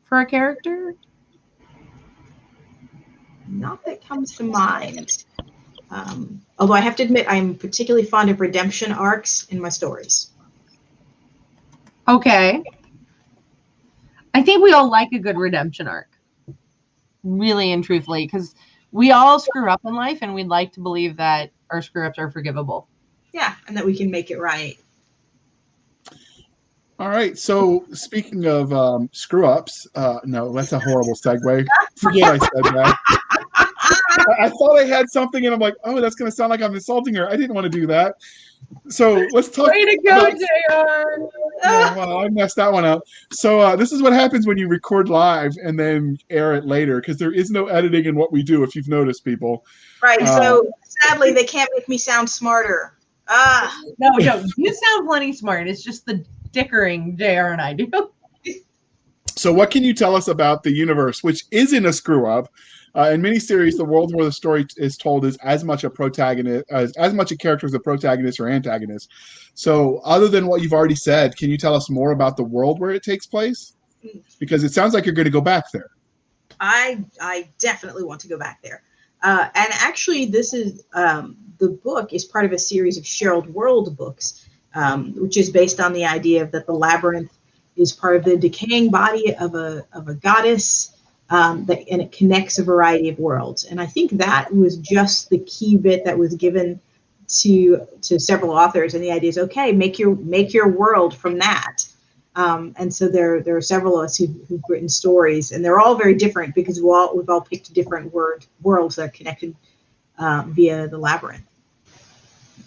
Speaker 1: for a character?
Speaker 3: Not that comes to mind. Although I have to admit, I'm particularly fond of redemption arcs in my stories.
Speaker 1: Okay. I think we all like a good redemption arc. Really and truthfully, because we all screw up in life, and we'd like to believe that our screw-ups are forgivable.
Speaker 3: Yeah, and that we can make it right.
Speaker 2: All right. So speaking of screw-ups, no, that's a horrible segue. Forget I said that. I thought I had something, and I'm like, oh, that's going to sound like I'm insulting her. I didn't want to do that. So let's talk.
Speaker 1: Way to go, JR.
Speaker 2: Yeah, well, I messed that one up. So this is what happens when you record live and then air it later, because there is no editing in what we do, if you've noticed, people.
Speaker 3: Right. So sadly, they can't make me sound smarter.
Speaker 1: No, you sound plenty smart. It's just the dickering JR and I do.
Speaker 2: So what can you tell us about the universe, which isn't a screw up? In miniseries, the world where the story is told is as much a protagonist, as much a character as a protagonist or antagonist. So other than what you've already said, can you tell us more about the world where it takes place? Because it sounds like you're going to go back there.
Speaker 3: I definitely want to go back there. And actually, this is the book is part of a series of Shared World books, which is based on the idea that the labyrinth is part of the decaying body of a goddess, and it connects a variety of worlds. And I think that was just the key bit that was given to several authors. And the idea is, okay, make your world from that. And so there are several of us who've written stories, and they're all very different because we've all picked different worlds that are connected via the labyrinth.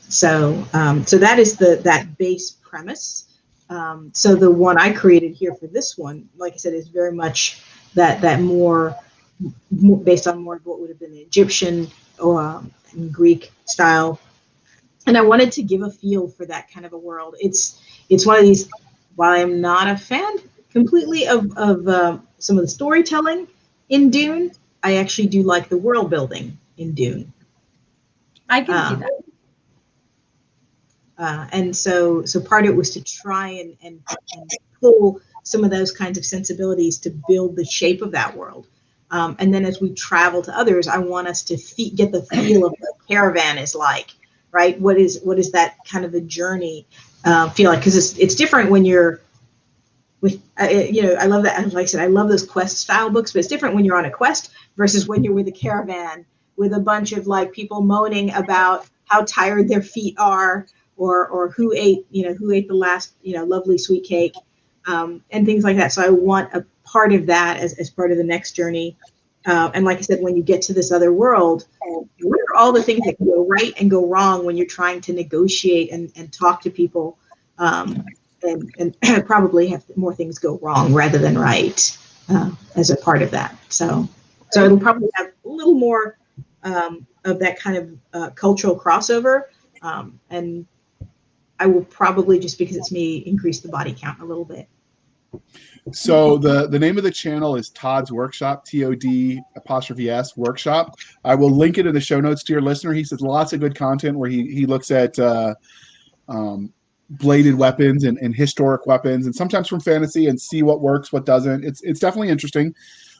Speaker 3: So that is that base premise. So the one I created here for this one, like I said, is very much that more based on more of what would have been the Egyptian or and Greek style. And I wanted to give a feel for that kind of a world. It's one of these. While I'm not a fan completely of some of the storytelling in Dune, I actually do like the world building in Dune.
Speaker 1: I can see
Speaker 3: that. And so part of it was to try and pull some of those kinds of sensibilities to build the shape of that world. And then as we travel to others, I want us to get the feel of what a caravan is like, right? What is that kind of a journey feel like? Because it's different when you're with, I love that. Like I said, I love those quest style books, but it's different when you're on a quest versus when you're with a caravan with a bunch of like people moaning about how tired their feet are, or who ate the last, lovely sweet cake, and things like that. So I want a part of that as part of the next journey. And like I said, when you get to this other world, what are all the things that go right and go wrong when you're trying to negotiate and talk to people, and probably have more things go wrong rather than right as a part of that. So it'll probably have a little more of that kind of cultural crossover, and I will probably, just because it's me, increase the body count a little bit.
Speaker 2: So the name of the channel is Todd's Workshop, TOD''S Workshop. I will link it in the show notes to your listener. He says lots of good content where he looks at bladed weapons and historic weapons, and sometimes from fantasy, and see what works, what doesn't. It's definitely interesting.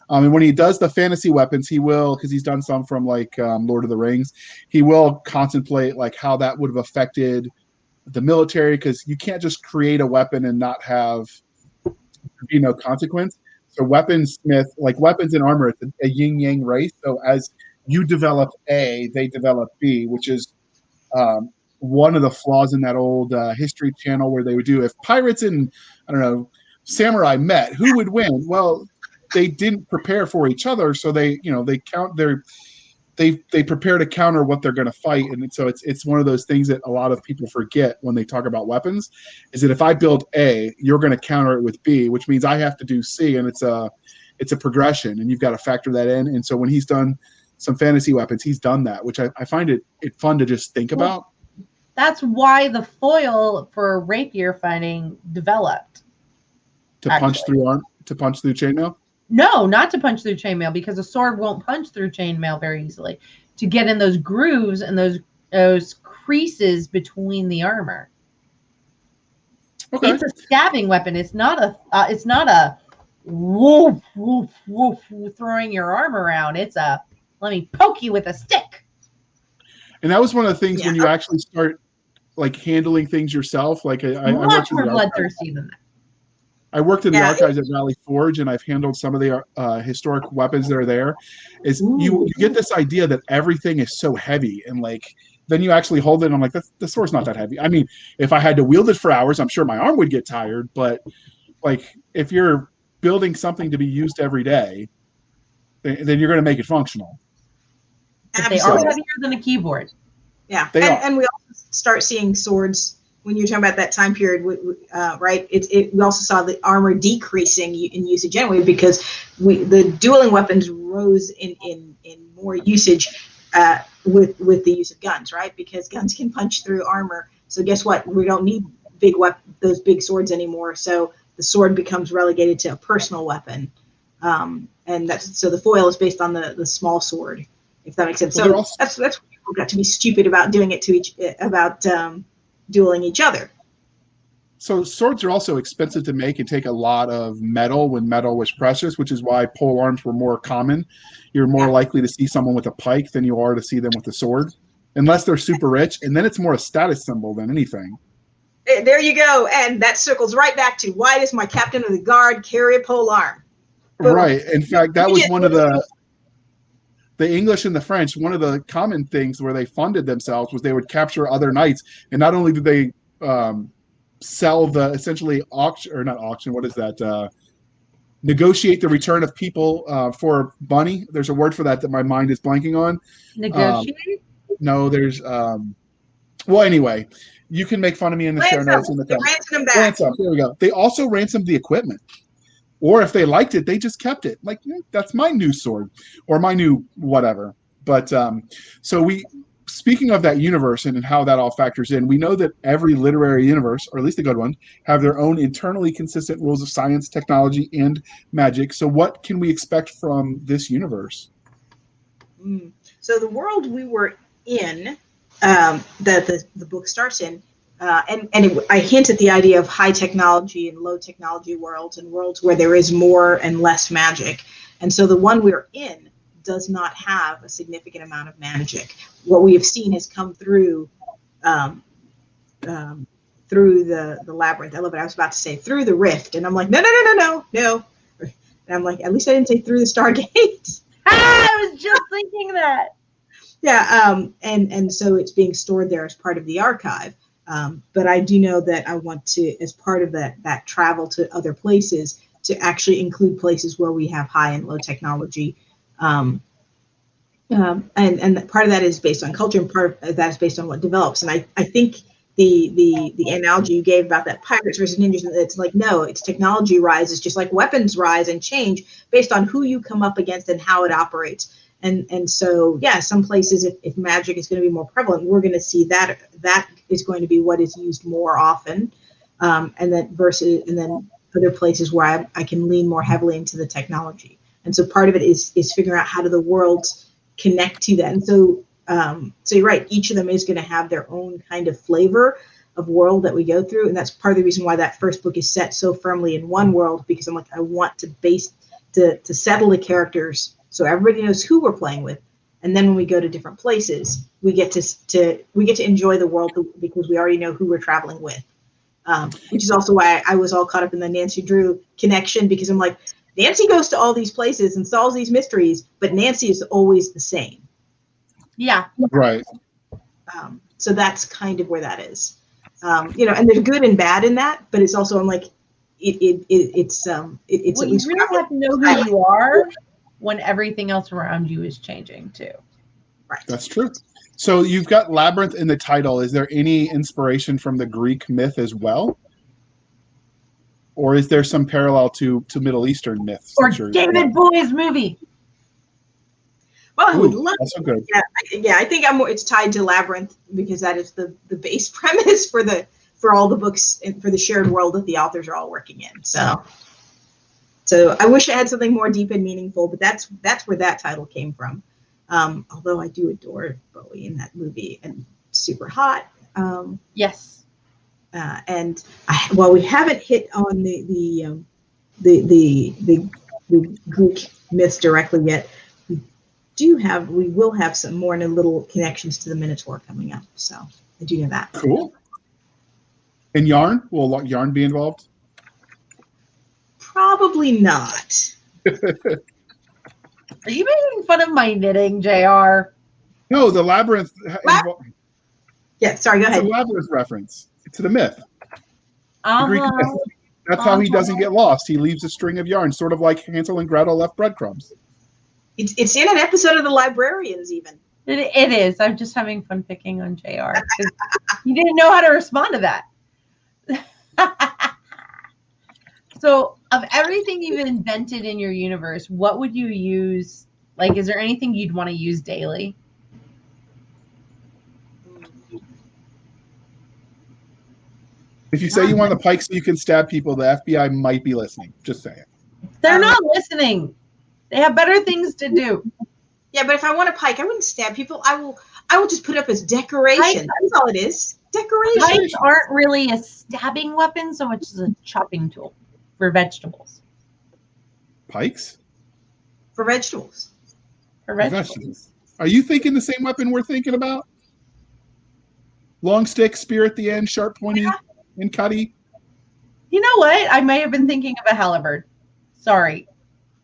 Speaker 2: And when he does the fantasy weapons, he will, because he's done some from like Lord of the Rings, he will contemplate like how that would have affected the military, because you can't just create a weapon and not have be no consequence. So weaponsmith, like weapons and armor, it's a yin yang race. So as you develop A, they develop B, which is one of the flaws in that old History Channel where they would do, if pirates and samurai met, who would win? Well, they didn't prepare for each other, so they prepare to counter what they're going to fight. And so it's one of those things that a lot of people forget when they talk about weapons, is that if I build A, you're going to counter it with B, which means I have to do C, and it's a progression, and you've got to factor that in. And so when he's done some fantasy weapons, he's done that, which I find it fun to just think about.
Speaker 1: That's why the foil for rapier fighting developed.
Speaker 2: To punch through chainmail?
Speaker 1: No, not to punch through chainmail, because a sword won't punch through chainmail very easily. To get in those grooves and those creases between the armor. Okay. It's a stabbing weapon. It's not a woof woof woof throwing your arm around. It's a let me poke you with a stick.
Speaker 2: And that was one of the things when you actually start like handling things yourself. Like I
Speaker 1: much more bloodthirsty than that.
Speaker 2: I worked in the archives at Valley Forge, and I've handled some of the historic weapons that are there. You get this idea that everything is so heavy, and like then you actually hold it, and I'm like, the sword's not that heavy. I mean, if I had to wield it for hours, I'm sure my arm would get tired. But like if you're building something to be used every day, then you're going to make it functional.
Speaker 1: But they are
Speaker 3: Absolutely.
Speaker 1: heavier than a keyboard.
Speaker 3: Yeah,
Speaker 2: They are.
Speaker 3: and we also start seeing swords when you're talking about that time period, right? We also saw the armor decreasing in usage anyway because the dueling weapons rose in more usage with the use of guns, right? Because guns can punch through armor. So guess what? We don't need those big swords anymore. So the sword becomes relegated to a personal weapon, and so the foil is based on the small sword, if that makes sense.
Speaker 2: Well,
Speaker 3: So that's where people got to be stupid about doing it about dueling each other.
Speaker 2: So swords are also expensive to make and take a lot of metal when metal was precious, which is why pole arms were more common. You're more likely to see someone with a pike than you are to see them with a sword, unless they're super rich, and then it's more a status symbol than anything.
Speaker 3: There you go, and that circles right back to why does my captain of the guard carry a pole arm? Boom.
Speaker 2: Right. In fact, that was one of the English and the French. One of the common things where they funded themselves was they would capture other knights, and not only did they sell the essentially auction or not auction, what is that? Negotiate the return of people for money. There's a word for that my mind is blanking on.
Speaker 1: Negotiate?
Speaker 2: No, there's well, anyway, you can make fun of me in the show notes in the
Speaker 3: ransom them back.
Speaker 2: Ransom. There we go. They also ransomed the equipment. Or if they liked it, they just kept it. Like, that's my new sword or my new whatever. But so speaking of that universe and how that all factors in, we know that every literary universe, or at least a good one, have their own internally consistent rules of science, technology, and magic. So what can we expect from this universe?
Speaker 3: So the world we were in, that the book starts in, I hint at the idea of high technology and low technology worlds and worlds where there is more and less magic. And so the one we're in does not have a significant amount of magic. What we have seen has come through the labyrinth. I love it. I was about to say through the rift, and I'm like, no. And I'm like, at least I didn't say through the Stargate.
Speaker 1: I was just thinking that.
Speaker 3: Yeah, and so it's being stored there as part of the archive. But I do know that I want to, as part of that travel to other places, to actually include places where we have high and low technology. And part of that is based on culture, and part of that is based on what develops. And I think the analogy you gave about that pirates versus ninjas, it's like, no, it's technology rises just like weapons rise and change based on who you come up against and how it operates. And so, yeah, some places, if magic is going to be more prevalent, we're going to see that is going to be what is used more often. And then other places where I can lean more heavily into the technology. And so part of it is figuring out how do the worlds connect to that. And so you're right, each of them is going to have their own kind of flavor of world that we go through. And that's part of the reason why that first book is set so firmly in one world, because I'm like, I want to settle the characters so everybody knows who we're playing with. And then when we go to different places, we get to enjoy the world because we already know who we're traveling with. Which is also why I was all caught up in the Nancy Drew connection, because I'm like, Nancy goes to all these places and solves these mysteries, but Nancy is always the same.
Speaker 1: Yeah.
Speaker 2: Right.
Speaker 3: So that's kind of where that is. And there's good and bad in that, but it's also, I'm like, it's
Speaker 1: well,
Speaker 3: at least
Speaker 1: you really have to know who you are when everything else around you is changing too.
Speaker 3: Right.
Speaker 2: That's true. So you've got Labyrinth in the title. Is there any inspiration from the Greek myth as well? Or is there some parallel to Middle Eastern myths?
Speaker 1: Or David Bowie's movie.
Speaker 3: Well, I would love
Speaker 2: that's so good.
Speaker 3: Yeah, I think it's tied to Labyrinth because that is the base premise for all the books and for the shared world that the authors are all working in. So I wish I had something more deep and meaningful, but that's where that title came from. Although I do adore Bowie in that movie and super hot.
Speaker 1: Yes.
Speaker 3: And while we haven't hit on the Greek myths directly yet, we will have some more little connections to the Minotaur coming up. So I do know that.
Speaker 2: Cool. And yarn? Will yarn be involved?
Speaker 3: Probably not.
Speaker 1: Are you making fun of my knitting, JR?
Speaker 2: No, the Labyrinth.
Speaker 3: Yeah, sorry, go ahead.
Speaker 2: It's a Labyrinth reference to the myth. The Greek myth. That's how he doesn't get lost. He leaves a string of yarn, sort of like Hansel and Gretel left breadcrumbs.
Speaker 3: It's in an episode of The Librarians, even.
Speaker 1: It is. I'm just having fun picking on JR because you didn't know how to respond to that. So, of everything you've invented in your universe, what would you use? Like, is there anything you'd want to use daily?
Speaker 2: If you say you want the pike so you can stab people, the FBI might be listening. Just saying.
Speaker 1: They're not listening. They have better things to do.
Speaker 3: Yeah, but if I want a pike, I wouldn't stab people. I will just put it up as decoration. That's all it is. Decoration.
Speaker 1: Pikes aren't really a stabbing weapon so much as a chopping tool for vegetables.
Speaker 2: Pikes?
Speaker 3: For vegetables.
Speaker 1: For vegetables.
Speaker 2: Are you thinking the same weapon we're thinking about? Long stick, spear at the end, sharp, pointy, and cutty.
Speaker 1: You know what? I may have been thinking of a halberd. Sorry.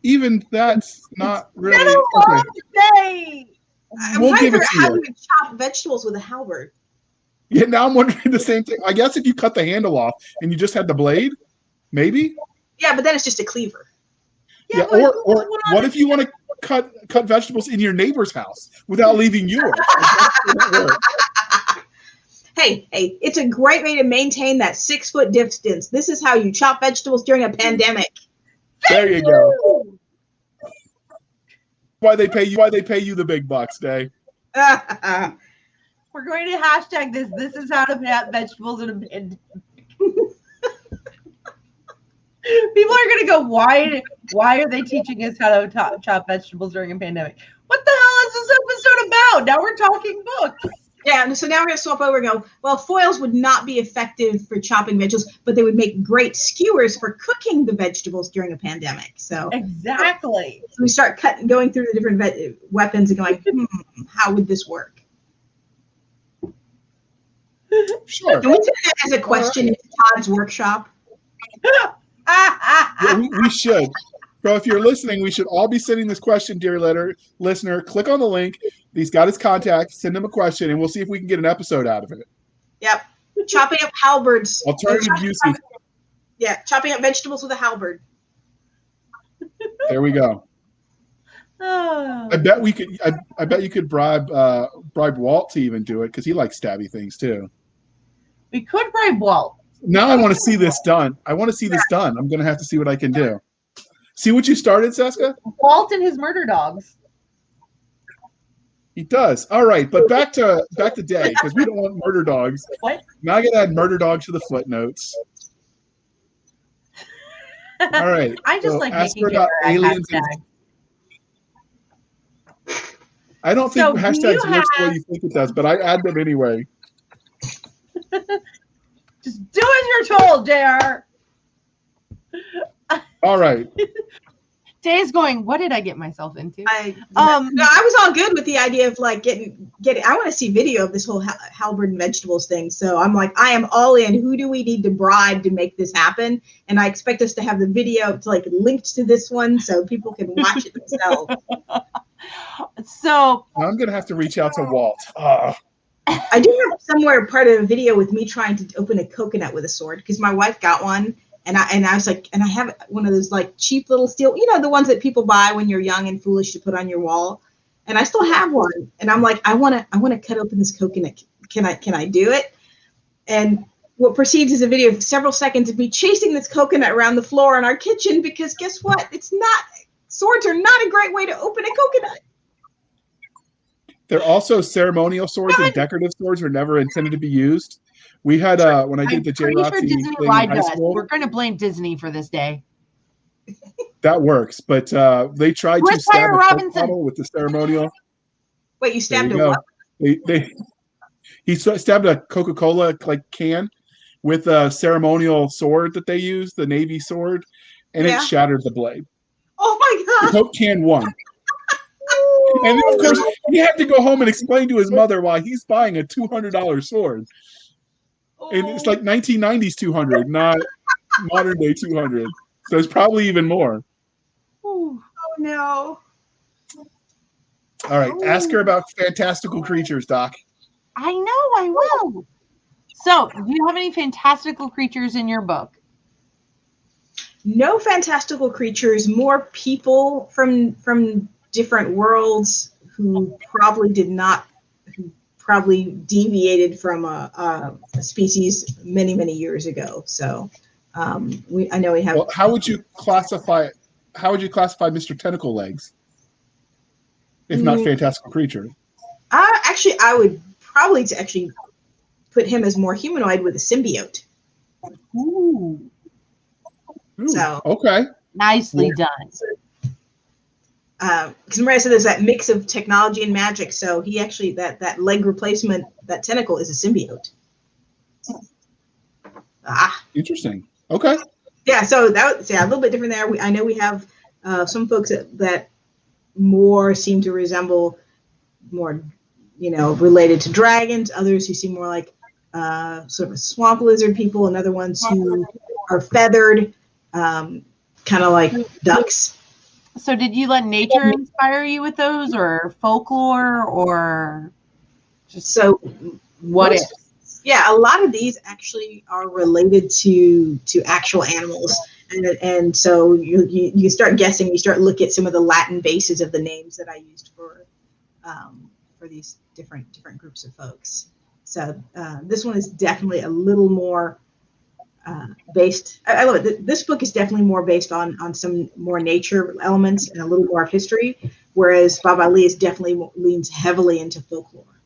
Speaker 2: Even that's not really.
Speaker 1: Okay.
Speaker 2: We'll give it to you.
Speaker 3: How do you chop vegetables with a halberd?
Speaker 2: Yeah, now I'm wondering the same thing. I guess if you cut the handle off and you just had the blade, maybe.
Speaker 3: Yeah, but then it's just a cleaver.
Speaker 2: Yeah, or what if you want to cut vegetables in your neighbor's house without leaving yours?
Speaker 3: Hey, it's a great way to maintain that 6-foot distance. This is how you chop vegetables during a pandemic.
Speaker 2: There you go. Why they pay you the big bucks, Day.
Speaker 1: We're going to hashtag this. This is how to plant vegetables in a pandemic. People are going to go, why are they teaching us how to chop vegetables during a pandemic? What the hell is this episode about? Now we're talking books.
Speaker 3: Yeah, so now we're going to swap over and go, well, foils would not be effective for chopping vegetables, but they would make great skewers for cooking the vegetables during a pandemic. So
Speaker 1: exactly.
Speaker 3: So we start going through the different weapons and going, how would this work?
Speaker 2: Sure.
Speaker 3: Can we take that as a question into Todd's workshop?
Speaker 2: Yeah, we should. So if you're listening, we should all be sending this question, dear listener. Click on the link. He's got his contact. Send him a question, and we'll see if we can get an episode out of it.
Speaker 3: Yep. Chopping up halberds.
Speaker 2: Alternative uses.
Speaker 3: Yeah, chopping up vegetables with a halberd.
Speaker 2: There we go.
Speaker 1: Oh.
Speaker 2: I bet we could. I bet you could bribe Walt to even do it because he likes stabby things too.
Speaker 1: We could bribe Walt.
Speaker 2: Now I want to see this done. I'm going to have to see what I can do. See what you started, Cisca?
Speaker 1: Walt and his murder dogs.
Speaker 2: He does. All right, but back to Day because we don't want murder dogs.
Speaker 1: What?
Speaker 2: Now I got to add murder dog to the footnotes. All right.
Speaker 1: I just like
Speaker 2: ask
Speaker 1: making
Speaker 2: her about aliens. I don't think hashtags works the way you think it does, but I add them anyway.
Speaker 1: Just do as you're told, JR.
Speaker 2: All right.
Speaker 1: Day's going, what did I get myself into?
Speaker 3: I was all good with the idea of like getting. I want to see video of this whole halberd and vegetables thing. So I'm like, I am all in. Who do we need to bribe to make this happen? And I expect us to have the video linked to this one so people can watch it themselves.
Speaker 1: So
Speaker 2: I'm gonna have to reach out to Walt.
Speaker 3: I do have somewhere part of a video with me trying to open a coconut with a sword because my wife got one. And I was like, and I have one of those like cheap little steel, the ones that people buy when you're young and foolish to put on your wall. And I still have one. And I'm like, I want to cut open this coconut. Can I do it? And what proceeds is a video of several seconds of me chasing this coconut around the floor in our kitchen because guess what? Swords are not a great way to open a coconut.
Speaker 2: They're also ceremonial swords and decorative swords are never intended to be used. We had when I did the J-Rotzy thing in high school.
Speaker 1: We're going to blame Disney for this day.
Speaker 2: That works, but they tried to stab a Coke bottle with the ceremonial.
Speaker 3: Wait, you stabbed a what?
Speaker 2: He stabbed a Coca-Cola can with a ceremonial sword that they use, the Navy sword, and it shattered the blade.
Speaker 3: Oh my God!
Speaker 2: The Coke can won. And then, of course, he had to go home and explain to his mother why he's buying a $200 sword. And it's like 1990s 200, not modern day 200. So it's probably even more.
Speaker 3: Oh, no.
Speaker 2: All right. Ask her about fantastical creatures, Doc.
Speaker 1: I know, I will. So, do you have any fantastical creatures in your book?
Speaker 3: No fantastical creatures, more people from different worlds who probably deviated from a species many, many years ago. So I know we have.
Speaker 2: Well, how would you classify Mr. Tentacle Legs, if not fantastical creature?
Speaker 3: Actually, I would probably actually put him as more humanoid with a symbiote.
Speaker 1: Ooh,
Speaker 3: So
Speaker 2: okay,
Speaker 1: nicely done.
Speaker 3: Because remember I said there's that mix of technology and magic. So he actually that leg replacement, that tentacle is a symbiote.
Speaker 2: Interesting. Okay.
Speaker 3: Yeah, so that's a little bit different there. I know we have some folks that more seem to resemble more, related to dragons. Others who seem more like sort of swamp lizard people, and other ones who are feathered, kind of like ducks.
Speaker 1: So did you let nature inspire you with those, or folklore, or just
Speaker 3: So
Speaker 1: what if?
Speaker 3: Yeah, a lot of these actually are related to actual animals, and so you start guessing. You start looking at some of the Latin bases of the names that I used for these different groups of folks. So this one is definitely a little more based. I love it. This book is definitely more based on some more nature elements and a little more of history, whereas Bob Ali is definitely leans heavily into folklore.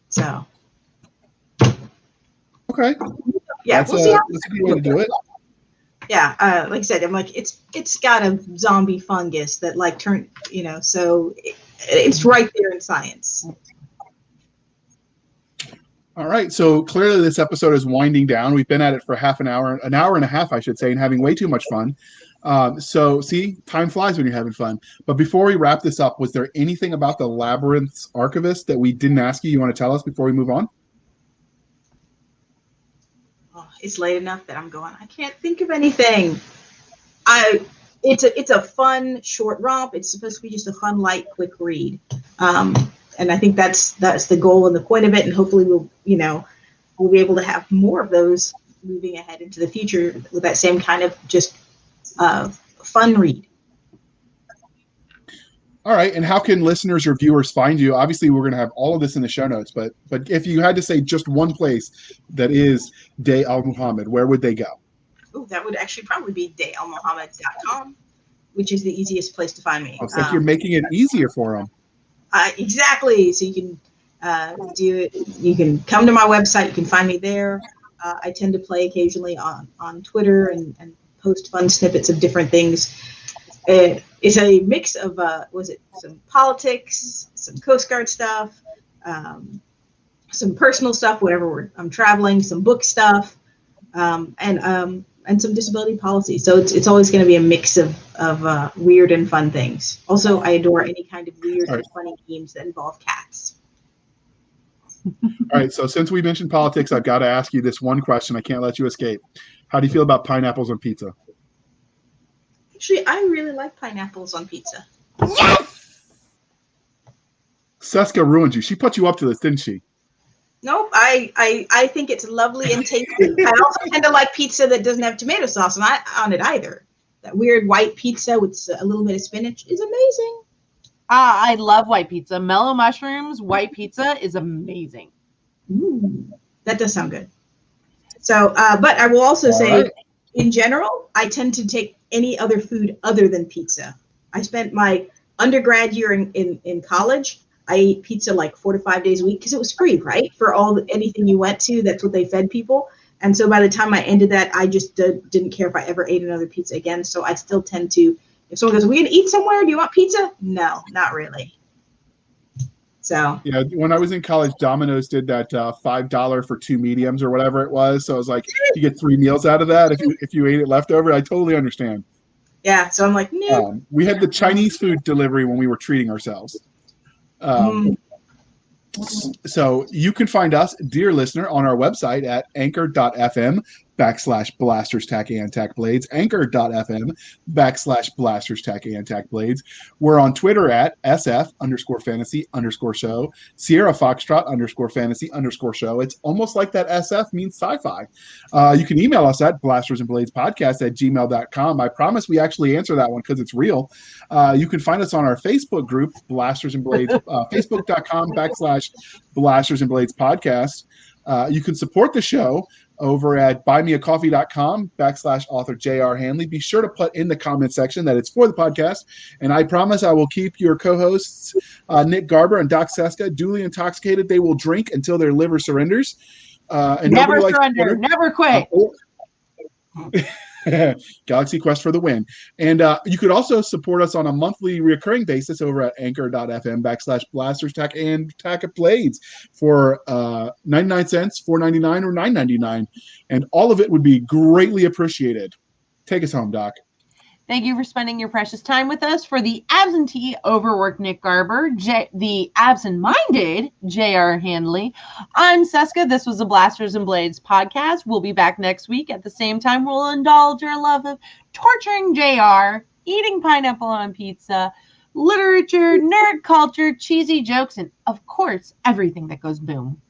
Speaker 3: So.
Speaker 2: Okay.
Speaker 3: Yeah,
Speaker 2: That's a good way to do it.
Speaker 3: Yeah, like I said, I'm like it's got a zombie fungus that so it's right there in science.
Speaker 2: All right. So clearly this episode is winding down. We've been at it for an hour and a half, I should say, and having way too much fun. So see, time flies when you're having fun. But before we wrap this up, was there anything about the Labyrinth's archivist that we didn't ask you want to tell us before we move on?
Speaker 3: It's late enough that I'm going, I can't think of anything. It's a fun short romp. It's supposed to be just a fun, light, quick read. And I think that's the goal and the point of it. And hopefully we'll be able to have more of those moving ahead into the future with that same kind of just fun read.
Speaker 2: All right. And how can listeners or viewers find you? Obviously, we're going to have all of this in the show notes, but if you had to say just one place that is Day Al-Mohamed, where would they go?
Speaker 3: Oh, that would actually probably be dayalmohamed.com, which is the easiest place to find me.
Speaker 2: It's like you're making it easier for them.
Speaker 3: Exactly. So you can do it. You can come to my website. You can find me there. I tend to play occasionally on Twitter and post fun snippets of different things. It's a mix of some politics, some Coast Guard stuff, some personal stuff, whatever I'm traveling, some book stuff, and some disability policy. So it's always going to be a mix of weird and fun things. Also, I adore any kind of weird and funny games that involve cats.
Speaker 2: All right. So since we mentioned politics, I've got to ask you this one question. I can't let you escape. How do you feel about pineapples on pizza?
Speaker 3: Actually, I really like pineapples on pizza.
Speaker 1: Yes!
Speaker 2: Cisca ruined you. She put you up to this, didn't she?
Speaker 3: Nope. I think it's lovely and tasty. I also tend to like pizza that doesn't have tomato sauce on it either. That weird white pizza with a little bit of spinach is amazing.
Speaker 1: I love white pizza. Mellow mushrooms, white pizza is amazing.
Speaker 3: Ooh, that does sound good. So, but I will also say, in general, I tend to take any other food other than pizza. I spent my undergrad year in college. I ate pizza like 4 to 5 days a week because it was free, right? For anything you went to, that's what they fed people. And so by the time I ended that, I just didn't care if I ever ate another pizza again. So I still tend to, if someone goes, "Are we going to eat somewhere? Do you want pizza?" No, not really. So
Speaker 2: yeah, when I was in college, Domino's did that $5 for 2 mediums or whatever it was. So I was like, you get 3 meals out of that if you ate it leftover. I totally understand.
Speaker 3: Yeah, so I'm like, no.
Speaker 2: We had the Chinese food delivery when we were treating ourselves. So you can find us, dear listener, on our website at anchor.fm /blasters tack and tack blades, anchor.fm /blasters tack and tack blades. We're on Twitter at SF_fantasy_show, Sierra Foxtrot _fantasy_show. It's almost like that SF means sci-fi. You can email us at blastersandbladespodcast@gmail.com. I promise we actually answer that one because it's real. You can find us on our Facebook group, Blasters and Blades, facebook.com /Blasters and Blades podcast. You can support the show over at buymeacoffee.com /author J.R. Handley. Be sure to put in the comment section that it's for the podcast. And I promise I will keep your co-hosts, Nick Garber and Doc Cisca, duly intoxicated. They will drink until their liver surrenders. And
Speaker 1: never surrender, never quit.
Speaker 2: Galaxy Quest for the win. And you could also support us on a monthly recurring basis over at anchor.fm /blasters tack and tack blades for 99 cents, $4.99, or $9.99. And all of it would be greatly appreciated. Take us home, Doc.
Speaker 1: Thank you for spending your precious time with us. For the absentee, overworked Nick Garber, the absent-minded J.R. Handley, I'm Cisca. This was the Blasters and Blades podcast. We'll be back next week at the same time. We'll indulge our love of torturing J.R., eating pineapple on pizza, literature, nerd culture, cheesy jokes, and, of course, everything that goes boom.